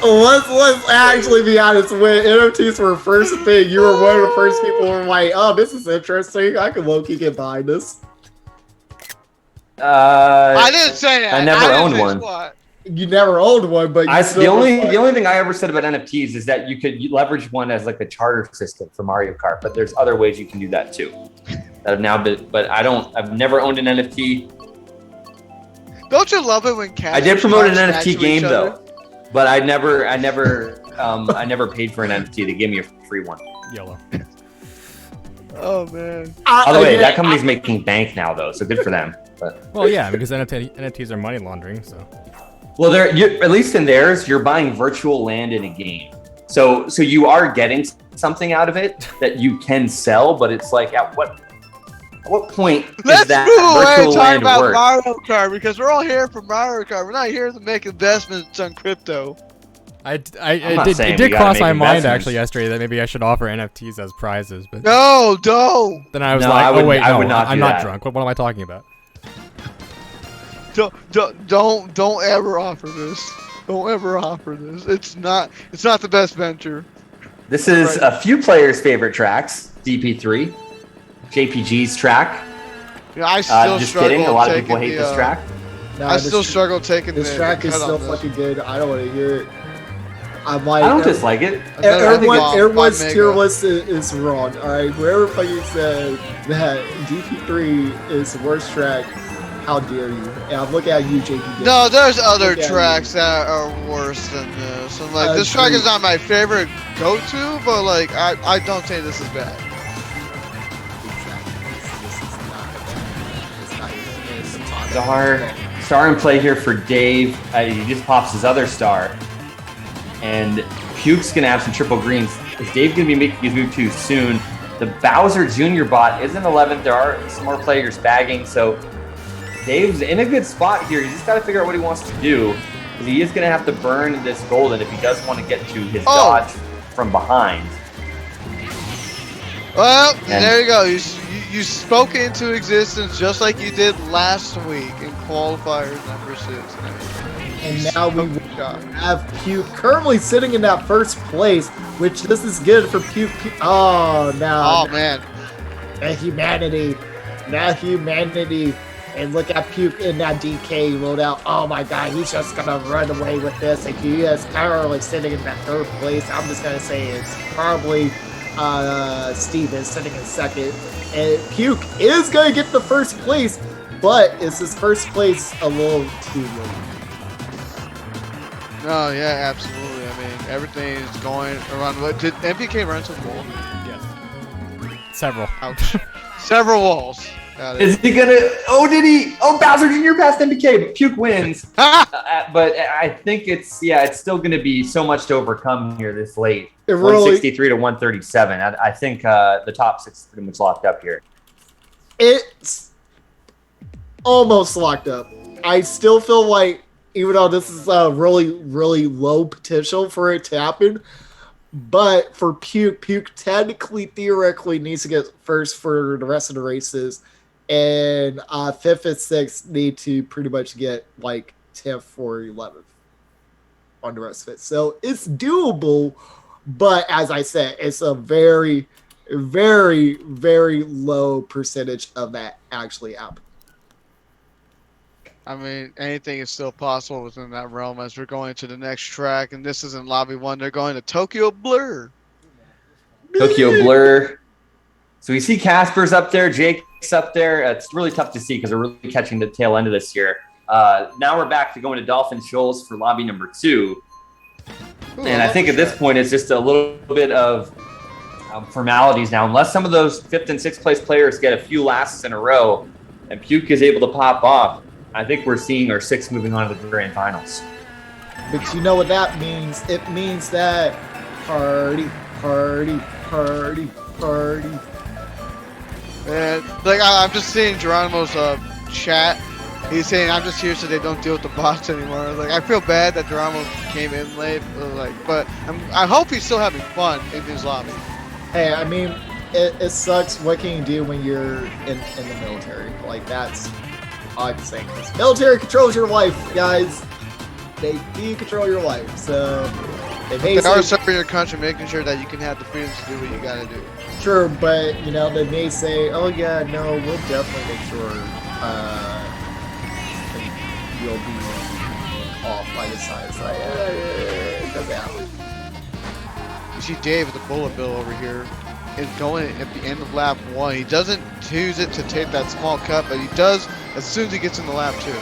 Let's actually be honest. When NFTs were first thing, you were one of the first people who were like, "Oh, this is interesting. I can low-key get behind this." I didn't say that. I never didn't owned say one. squat. You never owned one, but you The only thing I ever said about NFTs is that you could leverage one as like a charter system for Mario Kart, but there's other ways you can do that too. That have now been, but I've never owned an NFT. Don't you love it when cats? I did promote an NFT game though, but I never paid for an NFT. They gave me a free one. Yellow. Oh man. By the way, that company's making bank now though, so good for them. But Well, yeah, because NFTs are money laundering, so. well, at least in theirs, you're buying virtual land in a game. So you are getting something out of it that you can sell, but it's like at what point Let's is that move away virtual and talk land about worth? Mario Kart because we're all here for Mario Kart. We're not here to make investments on crypto. It saying did we gotta cross make my mind investments. actually yesterday that maybe I should offer NFTs as prizes, but No, don't. then I was No, like, I oh wouldn't- wait, I no, would not I'm do not that. drunk. What am I talking about? Don't ever offer this. Don't ever offer this. It's not the best venture. This is a few players' favorite tracks, DP3, JPG's track. You know, I still Just struggle kidding, a lot of taking people hate this track. Nah, I still struggle taking This the track is cut still on this. fucking good. I don't want to hear it. I'm like, I don't dislike it. everyone's Mega. tier list is wrong. All right, whoever fucking said that DP3 is the worst track, how dare you? And I'm looking at you, JP. No, there's other Look at tracks that are worse than this. And like this track Agreed. is not my favorite go-to, but like I don't say this is bad. Star in play here for Dave. He just pops his other star. And Puke's going to have some triple greens. Is Dave going to be making his move too soon? The Bowser Jr. bot is in 11th. There are some more players bagging. So Dave's in a good spot here. He's just got to figure out what he wants to do. Because he is going to have to burn this golden if he does want to get to his dodge from behind. Well, And- there you go. you spoke it into existence just like you did last week in qualifiers number 6. And now we have Puke currently sitting in that first place, which this is good for Puke. Oh, no. Oh, man. The humanity. And look at Puke in that DK loadout. Oh my god, he's just gonna run away with this. And he is currently sitting in that third place. I'm just gonna say it's probably Steven sitting in second. And Puke is gonna get the first place, but is his first place a little too late? No, yeah, absolutely. I mean, everything is going around. What did MPK run to the wall? Yes. Several. Ouch. Several walls. Is he gonna? Oh, did he? Oh, Bowser Jr. passed MBK, but Puke wins. But I think it's still gonna be so much to overcome here this late. 163 to 137. I think the top 6 is pretty much locked up here. It's almost locked up. I still feel like, even though this is really, really low potential for it to happen, but for Puke technically, theoretically needs to get first for the rest of the races. And 5th and 6th need to pretty much get like 10th or 11th on the rest of it. So it's doable, but as I said, it's a very, very, very low percentage of that actually happening. I mean, anything is still possible within that realm as we're going to the next track. And this isn't Lobby 1. They're going to Tokyo Blur. Tokyo Blur. So we see Casper's up there, Jake's up there. It's really tough to see because we're really catching the tail end of this year. Now we're back to going to Dolphin Shoals for lobby number 2. And I think at this point it's just a little bit of formalities now. Unless some of those 5th and 6th place players get a few lasts in a row and Puke is able to pop off, I think we're seeing our 6 moving on to the grand finals. But you know what that means? It means that party. And like I'm just seeing Geronimo's chat. He's saying I'm just here so they don't deal with the bots anymore. Like I feel bad that Geronimo came in late, but I hope he's still having fun in his lobby. Hey, I mean, it sucks. What can you do when you're in the military? Like that's all I can say. Military controls your life, guys. They do control your life. So they are serving your country, making sure that you can have the freedom to do what you gotta do. Sure, but they may say, "Oh yeah, no, we'll definitely make sure you'll be off by the side." So it doesn't happen. You see Dave with the bullet bill over here is going at the end of lap 1. He doesn't use it to take that small cut, but he does as soon as he gets into lap 2.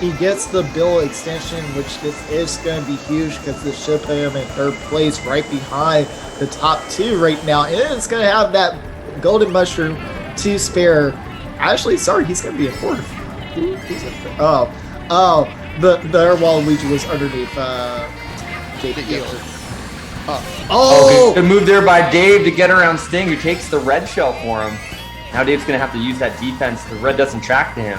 He gets the bill extension, which this is going to be huge because this should put him in 3rd place right behind the top 2 right now. And it's going to have that golden mushroom to spare. Actually, sorry, he's going to be in 4th. Who's in 4th? The Waluigi was underneath Jake. Good move there by Dave to get around Sting, who takes the red shell for him. Now Dave's going to have to use that defense. The red doesn't track to him.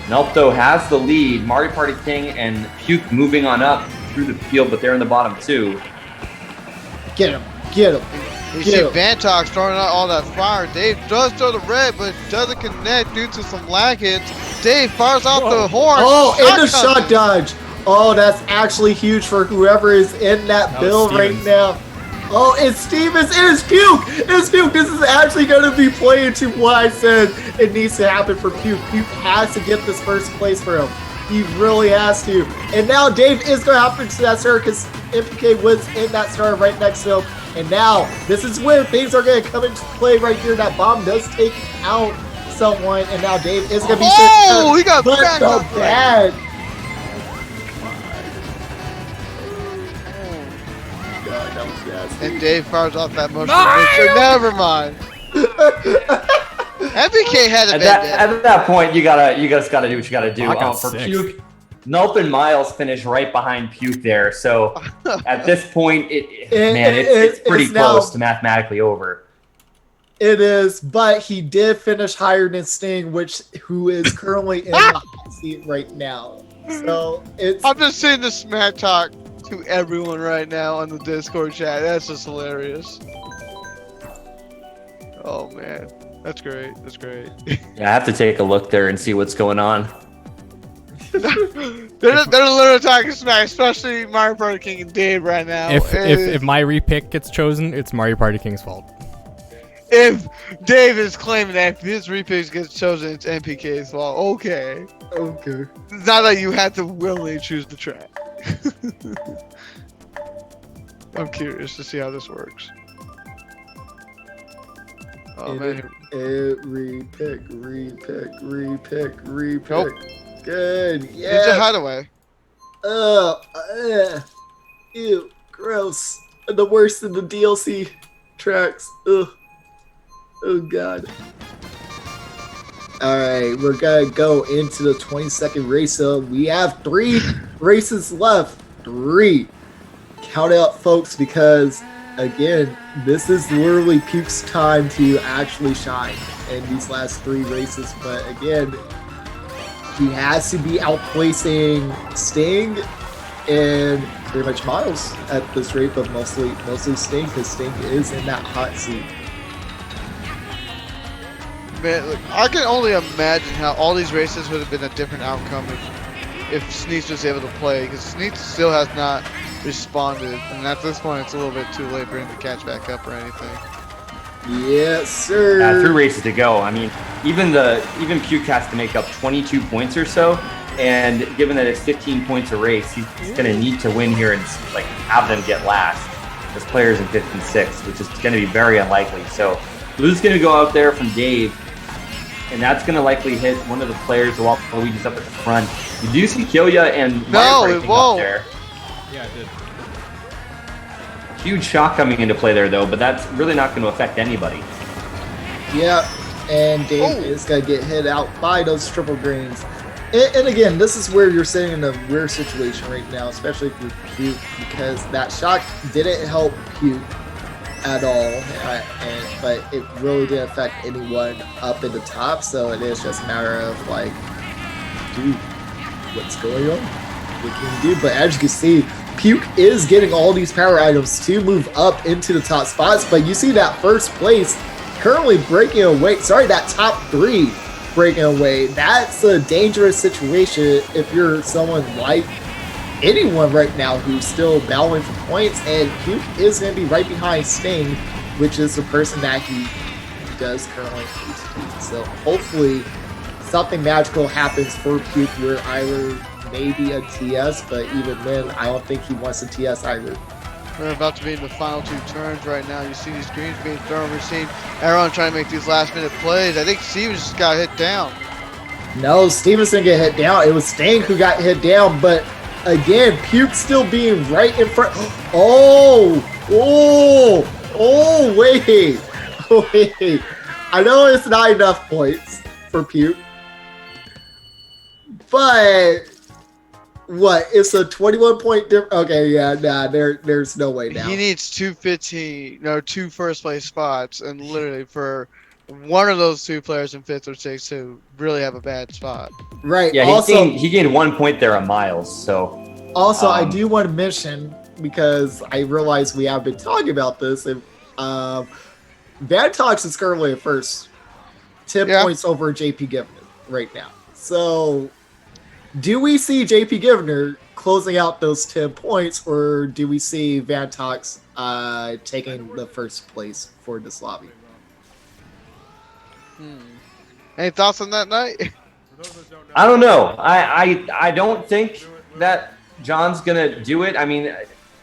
Nelp, though, has the lead. Mario Party King and Puke moving on up through the field, but they're in the bottom 2. Get him. You see Vantox throwing out all that fire. Dave does throw the red, but it doesn't connect due to some lag hits. Dave fires out the horn. Oh, and the shot dodge. Oh, that's actually huge for whoever is in that build right now. Oh, it's Stevens. It is Puke. This is actually going to be playing to what I said it needs to happen for Puke. Puke has to get this first place for him. He really has to. And now Dave is going to have to that start because MPK was in that start right next to him. And now this is where things are going to come into play right here. That bomb does take out someone. And now Dave is going to be he got back so bad. And Dave fires off that motion. Never mind. MPK had a bad day. At that point, you just gotta do what you gotta do. For 6. Puke, Nelp and Miles finish right behind Puke there. So at this point, it's pretty close to mathematically over. It is, but he did finish higher than Sting, who is currently in the hot seat right now. So I'm just seeing the smack talk to everyone right now on the Discord chat. That's just hilarious. Oh man. That's great. That's great. Yeah, I have to take a look there and see what's going on. they're literally talking smack, especially Mario Party King and Dave right now. If my repick gets chosen, it's Mario Party King's fault. If Dave is claiming that if his repick gets chosen, it's MPK's fault. Okay. Okay. It's not like you have to willingly choose the track. I'm curious to see how this works. Oh man. Repick. Nope. Good. It's a Yeah. hideaway. Ew. Gross. The worst in the DLC tracks. Ugh. Oh god. Alright, we're gonna go into the 22nd race. So we have 3 races left. 3. Count it up, folks, because again, this is literally Puke's time to actually shine in these last 3 races. But again, he has to be outplacing Sting and pretty much Miles at this rate, but mostly Sting, because Sting is in that hot seat. Man, look, I can only imagine how all these races would have been a different outcome if Sneaks was able to play, because Sneaks still has not responded, and at this point it's a little bit too late for him to catch back up or anything. Yes, sir. 3 races to go. I mean, even Puke has to make up 22 points or so, and given that it's 15 points a race, he's going to need to win here and like have them get last. There's players in 5th and 6th, which is going to be very unlikely. So Blue's going to go out there from Dave, and that's going to likely hit one of the players while Luigi's up at the front. You do see Killia and Mario it won't. up there. Yeah, it did. Huge shot coming into play there, though, but that's really not going to affect anybody. Yeah, and Dave is going to get hit out by those triple greens. And again, this is where you're sitting in a weird situation right now, especially for Puke, because that shot didn't help Puke at all, but it really didn't affect anyone up in the top, so it is just a matter of like, dude, what's going on? What can you do? But as you can see, Puke is getting all these power items to move up into the top spots, but you see that first place currently breaking away. Sorry, that top 3 breaking away. That's a dangerous situation if you're someone like anyone right now who's still battling for points, and Puke is going to be right behind Sting, which is the person that he does currently need to beat. So hopefully something magical happens for Puke where either maybe a TS, but even then, I don't think he wants a TS either. We're about to be in the final 2 turns right now. You see these greens being thrown. We're seeing everyone trying to make these last minute plays. I think Stevens just got hit down. No, Stevens didn't get hit down. It was Sting who got hit down, but again, Puke still being right in front. Wait. I know it's not enough points for Puke, but what? It's a 21 point difference. Okay, yeah, nah, there's no way now. He needs 2 first place spots, and literally for one of those 2 players in 5th or 6th to really have a bad spot. Right. Yeah, also, he gained 1 point there on Miles, so. Also, I do want to mention, because I realize we have been talking about this, and Vantox is currently at first, 10 points over JP Givner right now. So, do we see JP Givner closing out those 10 points, or do we see Vantox taking the first place for this lobby? Any thoughts on that night? I don't know. I don't think that John's gonna do it. I mean,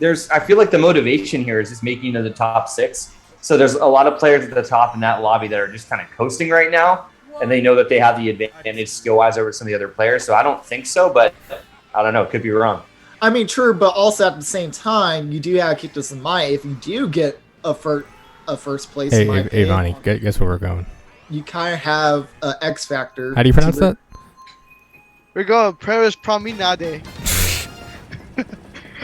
I feel like the motivation here is just making it to the top 6. So there's a lot of players at the top in that lobby that are just kind of coasting right now, and they know that they have the advantage skill-wise over some of the other players. So I don't think so, but I don't know. Could be wrong. I mean, true, but also at the same time, you do have to keep this in mind. If you do get a first place, Hey, in my opinion, Ivani, guess where we're going? you kind of have an X factor. How do you pronounce that? We're going Paris Promenade.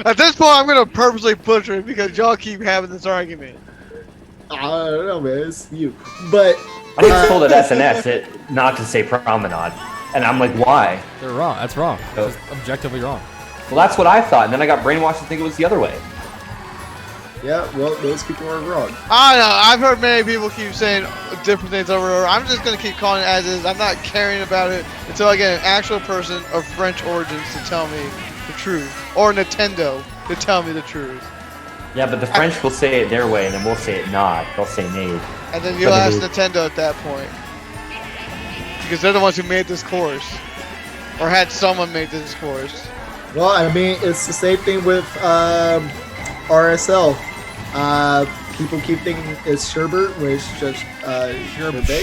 At this point, I'm going to purposely butcher it because y'all keep having this argument. I don't know, man. It's you. But I was told at SNS not to say promenade, and I'm like, why? They're wrong. That's wrong. That's objectively wrong. Well, that's what I thought, and then I got brainwashed to think it was the other way. Yeah, well, those people are wrong. I know. I've heard many people keep saying different things over and over. I'm just gonna keep calling it as is. I'm not caring about it until I get an actual person of French origins to tell me the truth, or Nintendo to tell me the truth. Yeah, but the French will say it their way, and then we'll say it not. They'll say made. And then you'll ask Nintendo at that point, because they're the ones who made this course, or had someone make this course. Well, I mean, it's the same thing with RSL. People keep thinking it's sherbet, which is just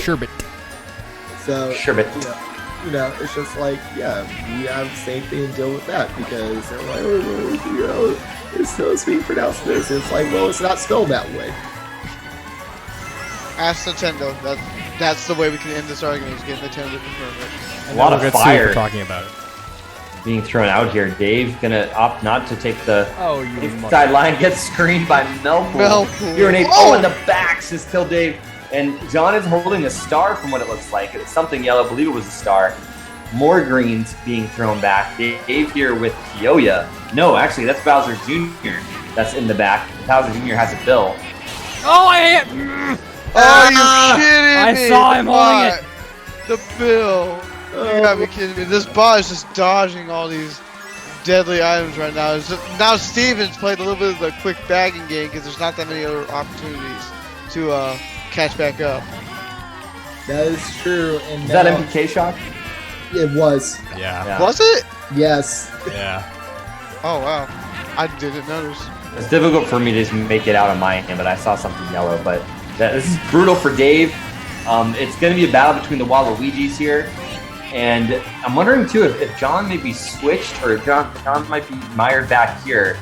Sherbet. So Sherbet. You know, it's just like, yeah, we have the same thing to deal with that because they're like, oh, well, you know, it's supposed to be pronounced this. It's like, well, it's not spelled that way. Ask Nintendo. That's the way we can end this argument. Is get Nintendo to confirm it. A lot of We'll get sued fire for talking about it. being thrown out here. Dave gonna opt not to take the Oh, you mother- sideline. Gets screened by Melpool. Melpool. Urinate. Oh! Oh, and the backs just killed Dave. And John is holding a star from what it looks like. It's something yellow. I believe it was a star. More greens being thrown back. Dave here with Kyoya. No, actually, that's Bowser Jr. that's in the back. Bowser Jr. has a bill. Oh, I hit! Oh, you kidding I me? saw him holding it. The bill. You gotta be kidding me. This bot is just dodging all these deadly items right now. Now Stevens played a little bit of the quick bagging game because there's not that many other opportunities to catch back up. That is true. And Is that MPK shock? It was. Yeah. Was it? Yes. Yeah. Oh wow, I didn't notice. It's difficult for me to just make it out on my end, but I saw something yellow. But this is brutal for Dave. It's going to be a battle between the Waluigi's here. And I'm wondering, too, if John may be switched or if John might be mired back here.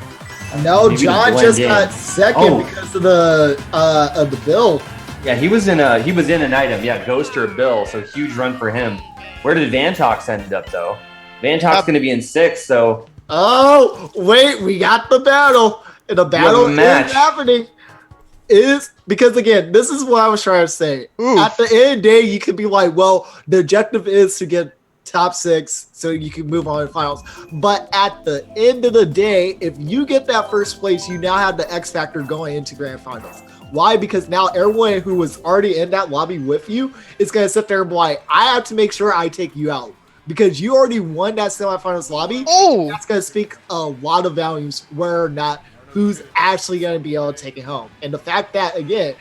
No, Maybe to John blend just in. got second Oh. because of the bill. Yeah, he was in an item. Yeah, Ghost or a Bill. So huge run for him. Where did Vantox end up, though? Vantox going to be in 6th, so... Oh, wait, we got the battle. And the battle is match. happening. Because, again, this is what I was trying to say. Oof. At the end of the day, you could be like, well, the objective is to get top 6 so you can move on to finals. But at the end of the day, if you get that first place, you now have the X factor going into grand finals. Why? Because now everyone who was already in that lobby with you is going to sit there and be like, I have to make sure I take you out. Because you already won that semifinals lobby. Oh, That's going to speak a lot of volumes whether or not who's actually going to be able to take it home. And the fact that, again,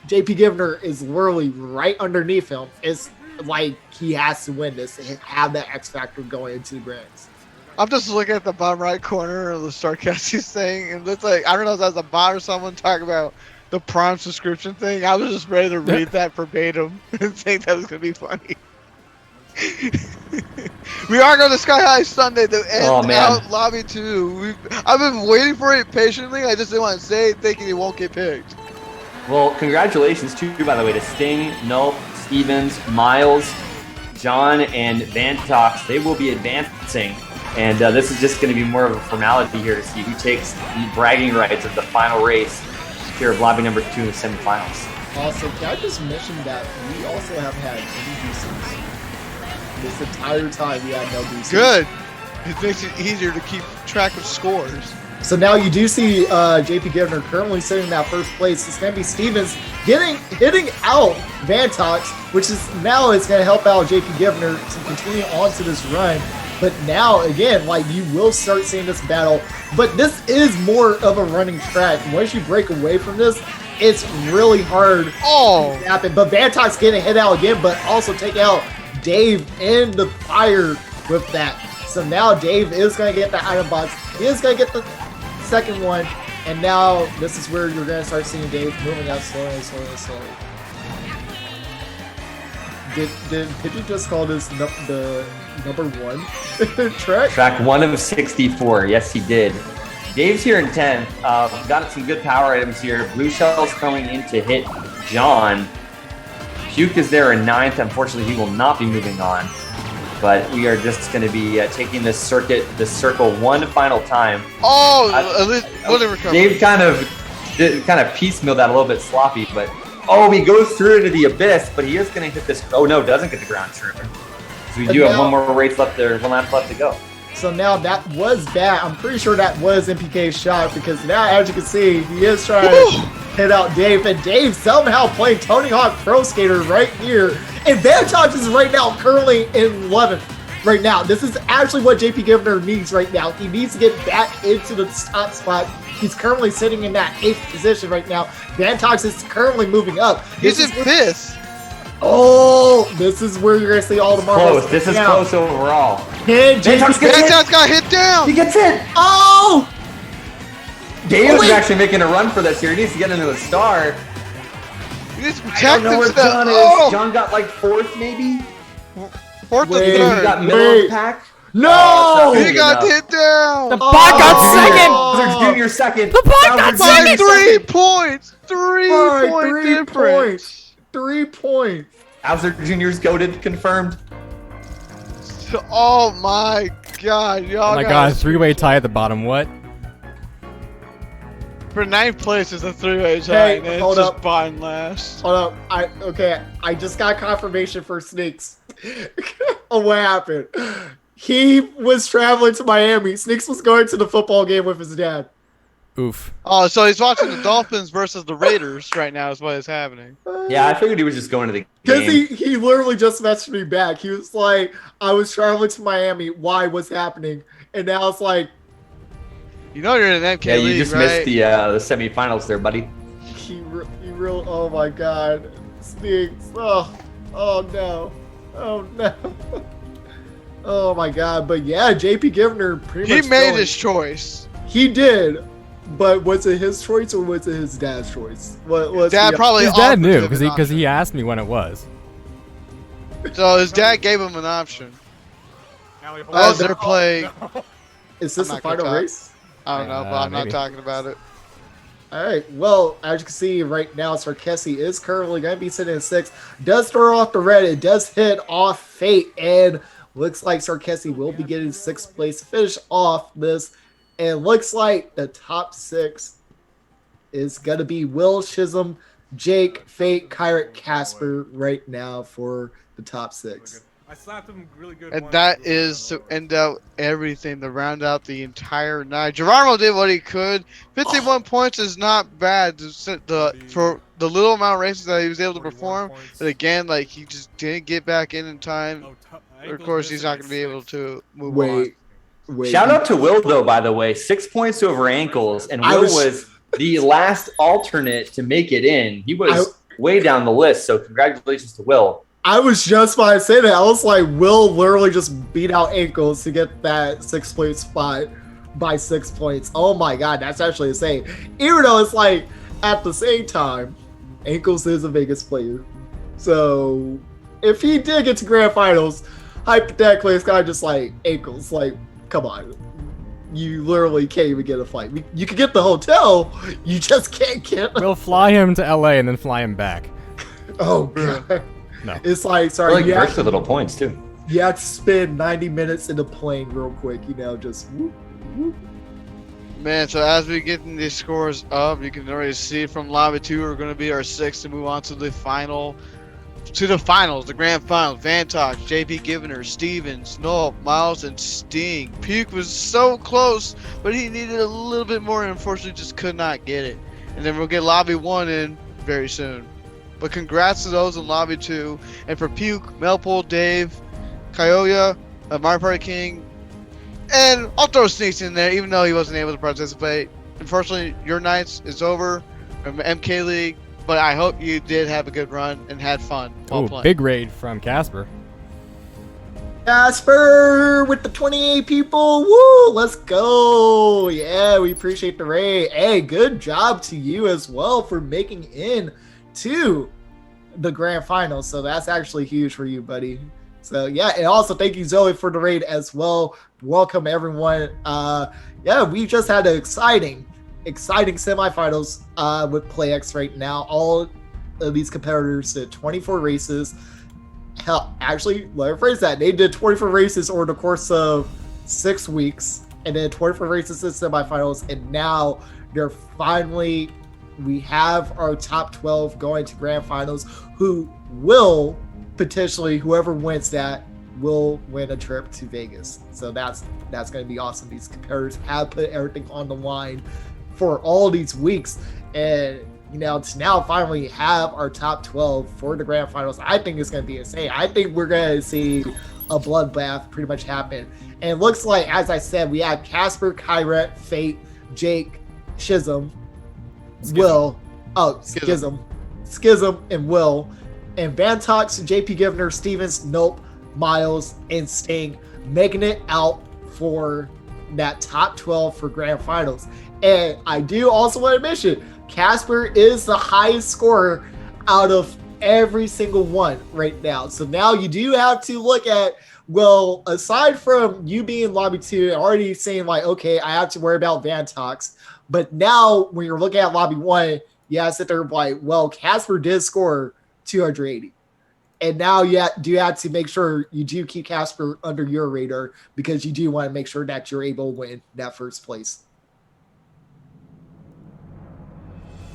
JP Givner is literally right underneath him, it's like he has to win this and have that X factor going into the grands. I'm just looking at the bottom right corner of the Starcasties thing, and it's like, I don't know if that's a bot or someone talking about the Prime subscription thing. I was just ready to read that verbatim and think that was going to be funny. We are going to Sky High Sunday to end out Lobby 2. I've been waiting for it patiently. I just didn't want to say it thinking it won't get picked. Well, congratulations, too, by the way, to Sting, Nulp, Stevens, Miles, John, and Vantox. They will be advancing. And this is just going to be more of a formality here to see who takes the bragging rights of the final race here of lobby number 2 in the semifinals. Also, can I just mention that we also haven't had any DCs. This entire time we had no DCs. Good. It makes it easier to keep track of scores. So now you do see JP Givner currently sitting in that first place. It's going to be Stevens hitting out Vantox, which is now it's going to help out JP Givner to continue on to this run. But now, again, like you will start seeing this battle. But this is more of a running track. Once you break away from this, it's really hard to happen. But Vantox getting hit out again, but also take out Dave in the fire with that. So now Dave is going to get the item box. He is going to get the second one. And now this is where you're going to start seeing Dave moving out slowly. Did you just call this the number 1 track? Track 1 of 64. Yes, he did. Dave's here in 10th. Got some good power items here. Blue Shell's coming in to hit John. Puke is there in 9th. Unfortunately, he will not be moving on. But we are just going to be taking this circle one final time. At least will recover. Dave kind of piecemealed that a little bit sloppy, but he goes through into the abyss, but he is going to hit this. Oh no, doesn't get the ground shrimp. So we do have one more race left there, one lap left to go. So now that was bad. I'm pretty sure that was MPK's shot because now, as you can see, he is trying to hit out Dave. And Dave somehow playing Tony Hawk Pro Skater right here. And Vantage is right now currently in 11th. Right now, this is actually what JP Givner needs right now. He needs to get back into the top spot. He's currently sitting in that 8th position right now. Vantox is currently moving up. He's in 5th. Oh, this is where you're going to see all the marbles. Close. This is close overall. And Vantox gets hit. Vantox got hit down. He gets hit. Oh! Dave is actually making a run for this here. He needs to get into the star. He needs to I protect don't know where himself. John is. Oh! John got like 4th, maybe? 4th Wait, and He 3rd. got middle of the pack. No! Oh, He got hit down. The bot got second. Bowser Jr. second. The bot got Bowser By second. Jr. 3 points. 3-point 3 difference. points. 3 points. Bowser Jr.'s goated, confirmed. Oh my god, y'all. Oh my god, 3-way tie at the bottom. What? For 9th place is a 3-way tie. Hey, and it's hold just up. bottom last. Hold up. I just got confirmation for Sneaks on what happened. He was traveling to Miami. Sneaks was going to the football game with his dad. Oof. Oh, so he's watching the Dolphins versus the Raiders right now is what is happening. Yeah, I figured he was just going to the Because game. he literally just messaged me back. He was like, I was traveling to Miami. Why? What's happening? And now it's like, You know you're in an MK Yeah, league, you just right? missed the semifinals there, buddy. he real. Oh my God, Sneaks. Oh no. Oh no. Oh my God. But yeah, JP Givner pretty He much. made going. his choice. He did. But was it his choice or was it his dad's choice? What was Dad probably His dad offered knew him an because he option. asked me when it was. So his dad gave him an option. As they're playing, Is this I'm the not gonna final talk. race? I don't know, but I'm maybe. not talking about it. All right. Well, as you can see right now, Sarkesi is currently going to be sitting in 6th. Does throw off the red. It does hit off Fate. And looks like Sarkesi will be getting 6th place to finish off this. And looks like the top 6 is going to be Will, Chisholm, Jake, Fate, Kyrick, Casper right now for the top 6. I slapped him really good. And once. that is to end out everything, to round out the entire night. Geronimo did what he could. 51 points is not bad for the little amount of races that he was able to 41 perform. points. But again, like he just didn't get back in time. Of course, he's not going to be able to move on. Wait. Shout out to Will, though, by the way. 6 points over ankles, and I Will was- was the last alternate to make it in. He was way down the list, so congratulations to Will. I was just about to say that. I was like, Will literally just beat out ankles to get that 6th place spot by 6 points. Oh my God, that's actually insane. Even though it's like, at the same time, ankles is a Vegas player. So if he did get to grand finals, hypothetically, it's kind of just like ankles. Like, come on. You literally can't even get a flight. You can get the hotel, you just can't get. We'll fly him to LA and then fly him back. Oh God. No. It's like, I sorry, like you have, Bricks with little points, too. you have to spend 90 minutes in the plane real quick, just whoop, whoop. Man, so as we get these scores up, you can already see from Lobby 2, we're going to be our 6th to move on to the finals, the grand finals. Vantox, JP Givner, Stevens, Noel, Miles, and Sting. Puke was so close, but he needed a little bit more and unfortunately just could not get it. And then we'll get Lobby 1 in very soon. But congrats to those in Lobby 2. And for Puke, Melpole, Dave, Kyoya, Mario Party King, and I'll throw Sneaks in there even though he wasn't able to participate. Unfortunately, your nights is over from MK League, but I hope you did have a good run and had fun while Oh, playing. big raid from Casper. Casper with the 28 people. Woo, let's go. Yeah, we appreciate the raid. Hey, good job to you as well for making in to the grand final. So that's actually huge for you, buddy. So yeah, and also thank you, Zoe, for the raid as well. Welcome everyone. Yeah, we just had an exciting semifinals with PlayEX right now. All of these competitors did 24 races. Hell, actually, let me rephrase that. They did 24 races over the course of 6 weeks, and then 24 races in semifinals, and now we have our top 12 going to grand finals, who will potentially, whoever wins that, will win a trip to Vegas. So that's going to be awesome. These competitors have put everything on the line for all these weeks, and to now finally have our top 12 for the grand finals, I think it's going to be insane. I think we're going to see a bloodbath pretty much happen. And it looks like, as I said, we have Casper, Kyret, Fate, Jake, Schism, Will, Schism, and Will, and Vantox, JP Givner, Stevens, Nope, Miles, and Sting making it out for that top 12 for grand finals. And I do also want to mention, Casper is the highest scorer out of every single one right now. So now you do have to look at, well, aside from you being lobby 2 and already saying like, okay, I have to worry about Vantox, but now when you're looking at lobby 1, you have to sit there like, well, Casper did score 280. And now you do have to make sure you do keep Casper under your radar, because you do want to make sure that you're able to win that first place.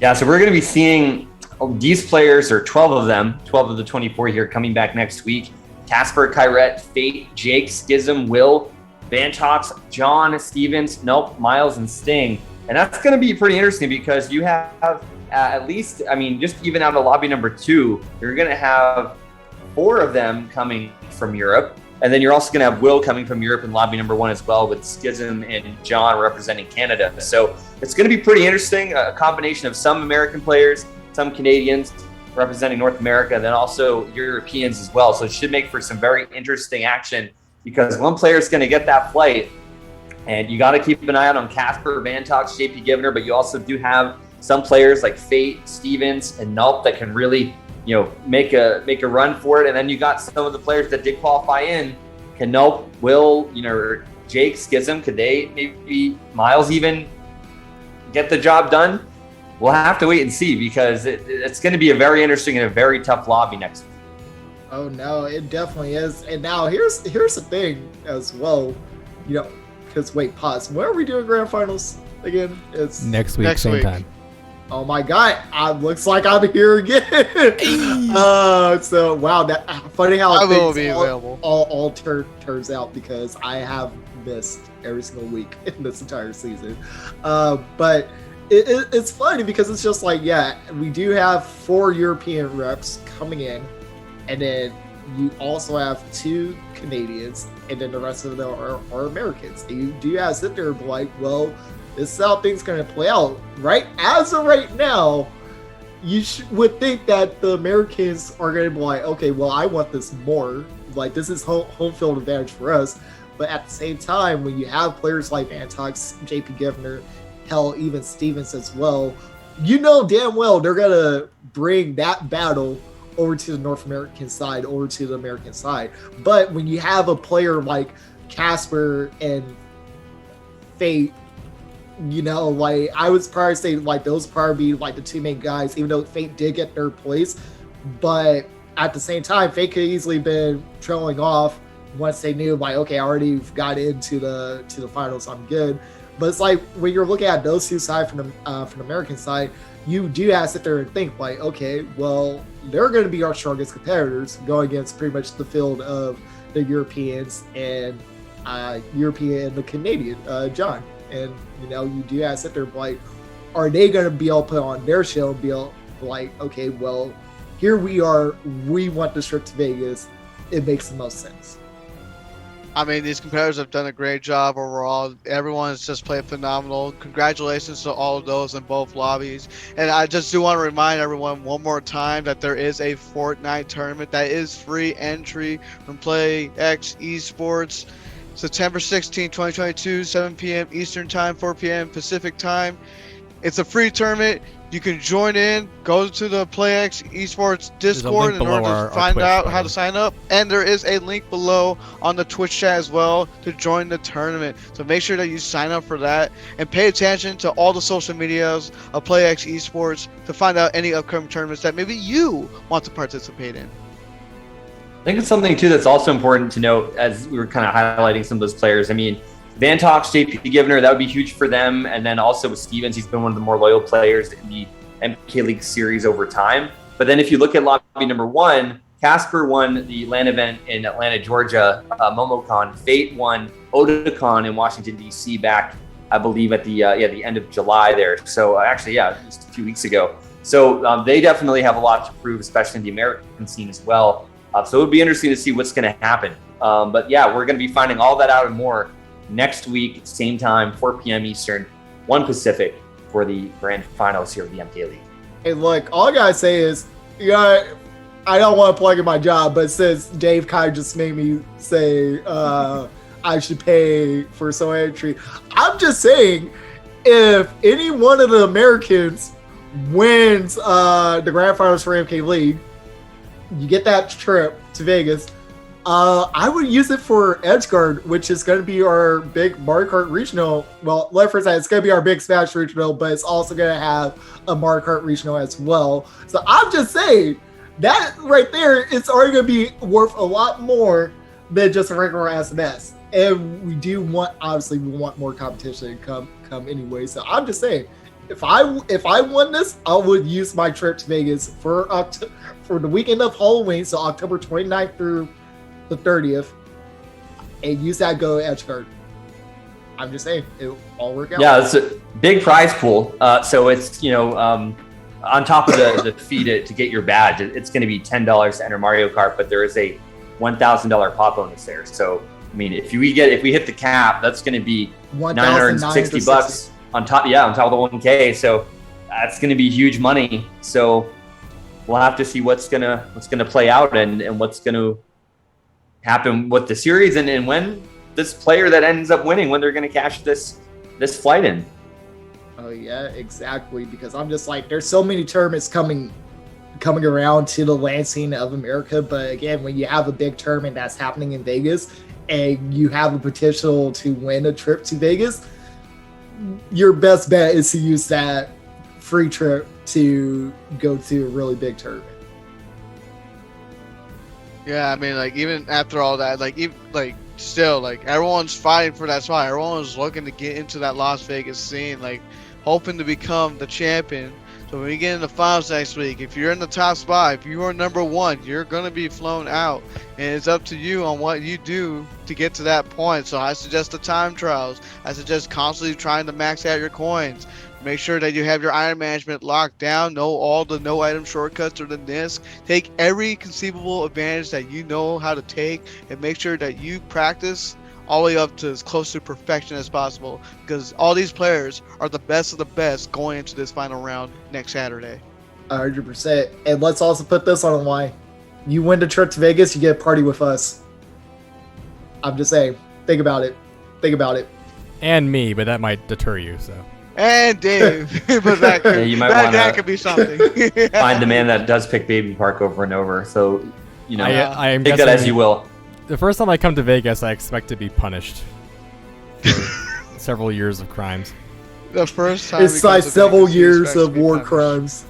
Yeah, so we're going to be seeing these players, or 12 of them, 12 of the 24 here, coming back next week. Casper, Kyret, Fate, Jake, Schism, Will, Vantox, John, Stevens, Nope, Miles, and Sting. And that's going to be pretty interesting, because you have at least, just even out of lobby number 2, you're going to have 4 of them coming from Europe. And then you're also going to have Will coming from Europe in lobby number 1 as well, with Schism and John representing Canada. So it's going to be pretty interesting, a combination of some American players, some Canadians representing North America, and then also Europeans as well. So it should make for some very interesting action, because one player is going to get that flight, and you got to keep an eye out on Casper, Vantox, JP Givner, but you also do have some players like Fate, Stevens, and Nulp that can really make a run for it. And then you got some of the players that did qualify in. Can Nulp, Will, Jake, Schism, could they, maybe Miles even get the job done? We'll have to wait and see, because it's going to be a very interesting and a very tough lobby next week. Oh no, it definitely is. And now here's the thing as well, because wait, pause. When are we doing grand finals again? It's next week, same time. Oh my God! Looks like I'm here again. So wow, that funny how I will things be available. all turns out, because I have missed every single week in this entire season. But it's funny, because it's just like, yeah, we do have 4 European reps coming in, and then you also have 2 Canadians, and then the rest of them are Americans. And you do have to sit there and be like, well, this is how things going to play out. Right as of right now, you would think that the Americans are going to be like, okay, well, I want this more. Like, this is home field advantage for us. But at the same time, when you have players like Vantox, JP Givner, hell, even Stevens as well, damn well they're going to bring that battle over to the North American side, over to the American side. But when you have a player like Casper and Fate, like, I would probably say like those probably be like the 2 main guys, even though Fate did get 3rd place. But at the same time, Fate could easily been trailing off once they knew, like, okay, I already got into the finals, I'm good. But it's like, when you're looking at those 2 sides from the American side, you do have to sit there and think like, okay, well, they're going to be our strongest competitors going against pretty much the field of the Europeans and the Canadian, John. And you do have to sit there and be like, are they going to be able to put on their show and be able like, okay, well, here we are, we want this trip to Vegas, it makes the most sense. These competitors have done a great job overall. Everyone has just played phenomenal. Congratulations to all of those in both lobbies. And I just do want to remind everyone one more time that there is a Fortnite tournament that is free entry from PlayEX Esports. September 16, 2022, 7 p.m. Eastern Time, 4 p.m. Pacific Time. It's a free tournament. You can join in, go to the PlayEX Esports Discord in order to find out how to sign up. And there is a link below on the Twitch chat as well to join the tournament. So make sure that you sign up for that and pay attention to all the social medias of PlayEX Esports to find out any upcoming tournaments that maybe you want to participate in. I think it's something too that's also important to note, as we were kind of highlighting some of those players. Vantox, JP Givner, that would be huge for them. And then also with Stevens, he's been one of the more loyal players in the MK League series over time. But then if you look at lobby number 1, Casper won the LAN event in Atlanta, Georgia, MomoCon. Fate won Otakon in Washington, D.C. back, I believe, at the end of July there. So actually, just a few weeks ago. So they definitely have a lot to prove, especially in the American scene as well. So it would be interesting to see what's going to happen. But yeah, we're going to be finding all that out and more next week, same time, 4 p.m. Eastern, 1 Pacific, for the grand finals here of the MK League. Hey, look, all I gotta say is, I don't want to plug in my job, but since Dave kind of just made me say I should pay for some entry, I'm just saying, if any one of the Americans wins the grand finals for MK League, you get that trip to Vegas. I would use it for Edgeguard, which is going to be our big Mario Kart regional. Well, let first say it's going to be our big Smash regional, but it's also going to have a Mario Kart regional as well. So I'm just saying that right there, it's already going to be worth a lot more than just a regular SMS. And we do want, obviously, we want more competition to come anyway. So I'm just saying, if I won this, I would use my trip to Vegas for the weekend of Halloween, so October 29th through the 30th, and use that go Edgeguard. I'm just saying, it'll all work out. Yeah, it's a big prize pool. So it's, on top of the fee to get your badge, it's going to be $10 to enter Mario Kart, but there is a $1,000 pop bonus there. So, I mean, if we hit the cap, that's going to be $960 on top of the 1K. So that's going to be huge money. So we'll have to see what's gonna play out and what's going to happen with the series and when this player that ends up winning, when they're going to cash this flight in. Oh yeah, exactly. Because I'm just like, there's so many tournaments coming around to the LAN scene of America. But again, when you have a big tournament that's happening in Vegas and you have the potential to win a trip to Vegas, your best bet is to use that free trip to go to a really big tournament. Yeah, I mean, like, even after all that, still, everyone's fighting for that spot. Everyone's looking to get into that Las Vegas scene, hoping to become the champion. So when we get in the finals next week, if you're in the top spot, if you are number one, you're going to be flown out. And it's up to you on what you do to get to that point. So I suggest the time trials. I suggest constantly trying to max out your coins. Make sure that you have your item management locked down. Know all the no item shortcuts or the NISC. Take every conceivable advantage that you know how to take, and make sure that you practice all the way up to as close to perfection as possible, because all these players are the best of the best going into this final round next Saturday. 100%. And let's also put this on the line. You win the trip to Vegas, you get a party with us. I'm just saying, think about it. And me, but that might deter you, so. And Dave, but You might want that could be something. Find the man that does pick Baby Park over and over. So, I am take that as you will. The first time I come to Vegas, I expect to be punished for several years of crimes. The first time it's like several years of war crimes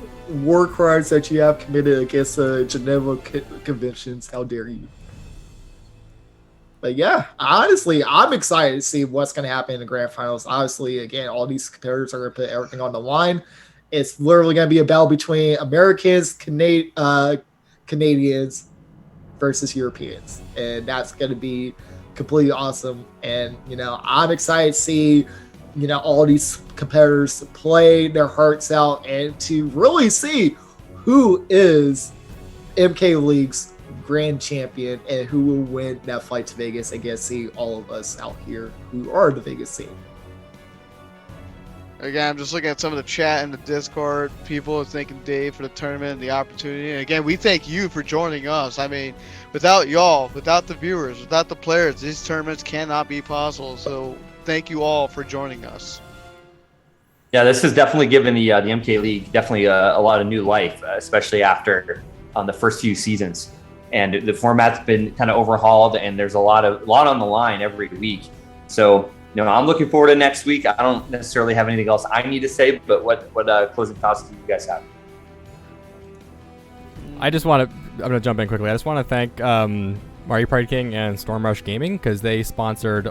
that you have committed against the Geneva Conventions. How dare you? But yeah, honestly, I'm excited to see what's going to happen in the grand finals. Obviously, again, all these competitors are going to put everything on the line. It's literally going to be a battle between Americans, Canadians versus Europeans. And that's going to be completely awesome. And, I'm excited to see, all these competitors play their hearts out and to really see who is MK League's grand champion and who will win that flight to Vegas and get to see all of us out here who are the Vegas scene. Again, I'm just looking at some of the chat in the Discord. People are thanking Dave for the tournament and the opportunity. And again, we thank you for joining us. I mean, without y'all, without the viewers, without the players, these tournaments cannot be possible. So thank you all for joining us. Yeah, this has definitely given the MK League definitely a lot of new life, especially after the first few seasons. And the format's been kind of overhauled, and there's a lot on the line every week. So, I'm looking forward to next week. I don't necessarily have anything else I need to say, but what closing thoughts do you guys have? I'm going to jump in quickly. I just want to thank Mario Party King and Storm Rush Gaming because they sponsored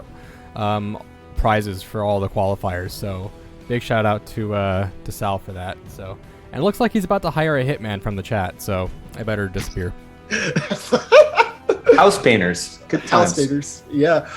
prizes for all the qualifiers. So big shout out to Sal for that. So, and it looks like he's about to hire a hitman from the chat. So I better disappear. House painters. Good House times. painters. Yeah.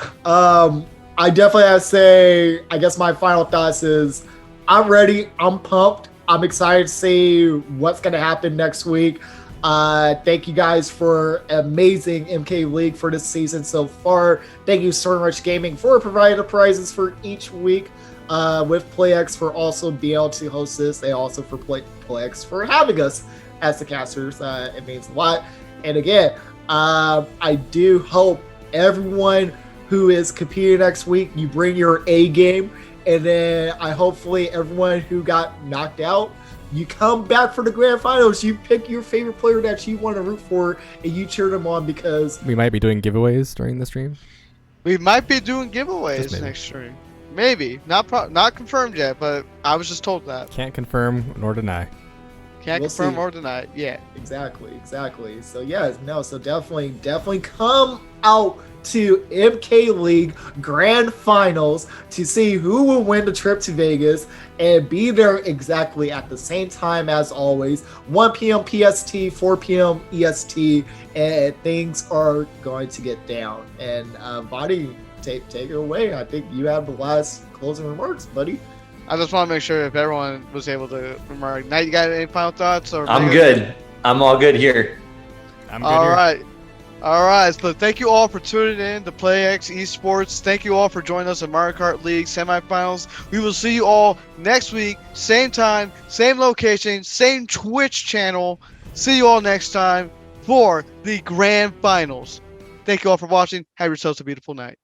I definitely have to say, I guess my final thoughts is I'm ready. I'm pumped. I'm excited to see what's going to happen next week. Thank you guys for amazing MK League for this season so far. Thank you, Stormrush Gaming, for providing the prizes for each week. With PlayEX for also being able to host this, and also for PlayEX for having us as the casters. It means a lot. And again, I do hope everyone who is competing next week, you bring your A game, and then hopefully everyone who got knocked out, you come back for the grand finals. You pick your favorite player that you want to root for, and you cheer them on because We might be doing giveaways during the stream. We might be doing Just giveaways maybe. next stream. Maybe. Not confirmed yet, but I was just told that. Can't confirm nor deny. Can't We'll confirm see. or deny it yet. Exactly. So so definitely come out to MK League Grand Finals to see who will win the trip to Vegas and be there exactly at the same time as always, 1 p.m. PST, 4 p.m. EST, and things are going to get down. And Body, take it away. I think you have the last closing remarks, buddy. I just want to make sure if everyone was able to remark. Knight, you got any final thoughts? Or I'm good. I'm all good here. I'm good All here. right. All right. So thank you all for tuning in to PlayEX Esports. Thank you all for joining us in Mario Kart League semifinals. We will see you all next week, same time, same location, same Twitch channel. See you all next time for the grand finals. Thank you all for watching. Have yourselves a beautiful night.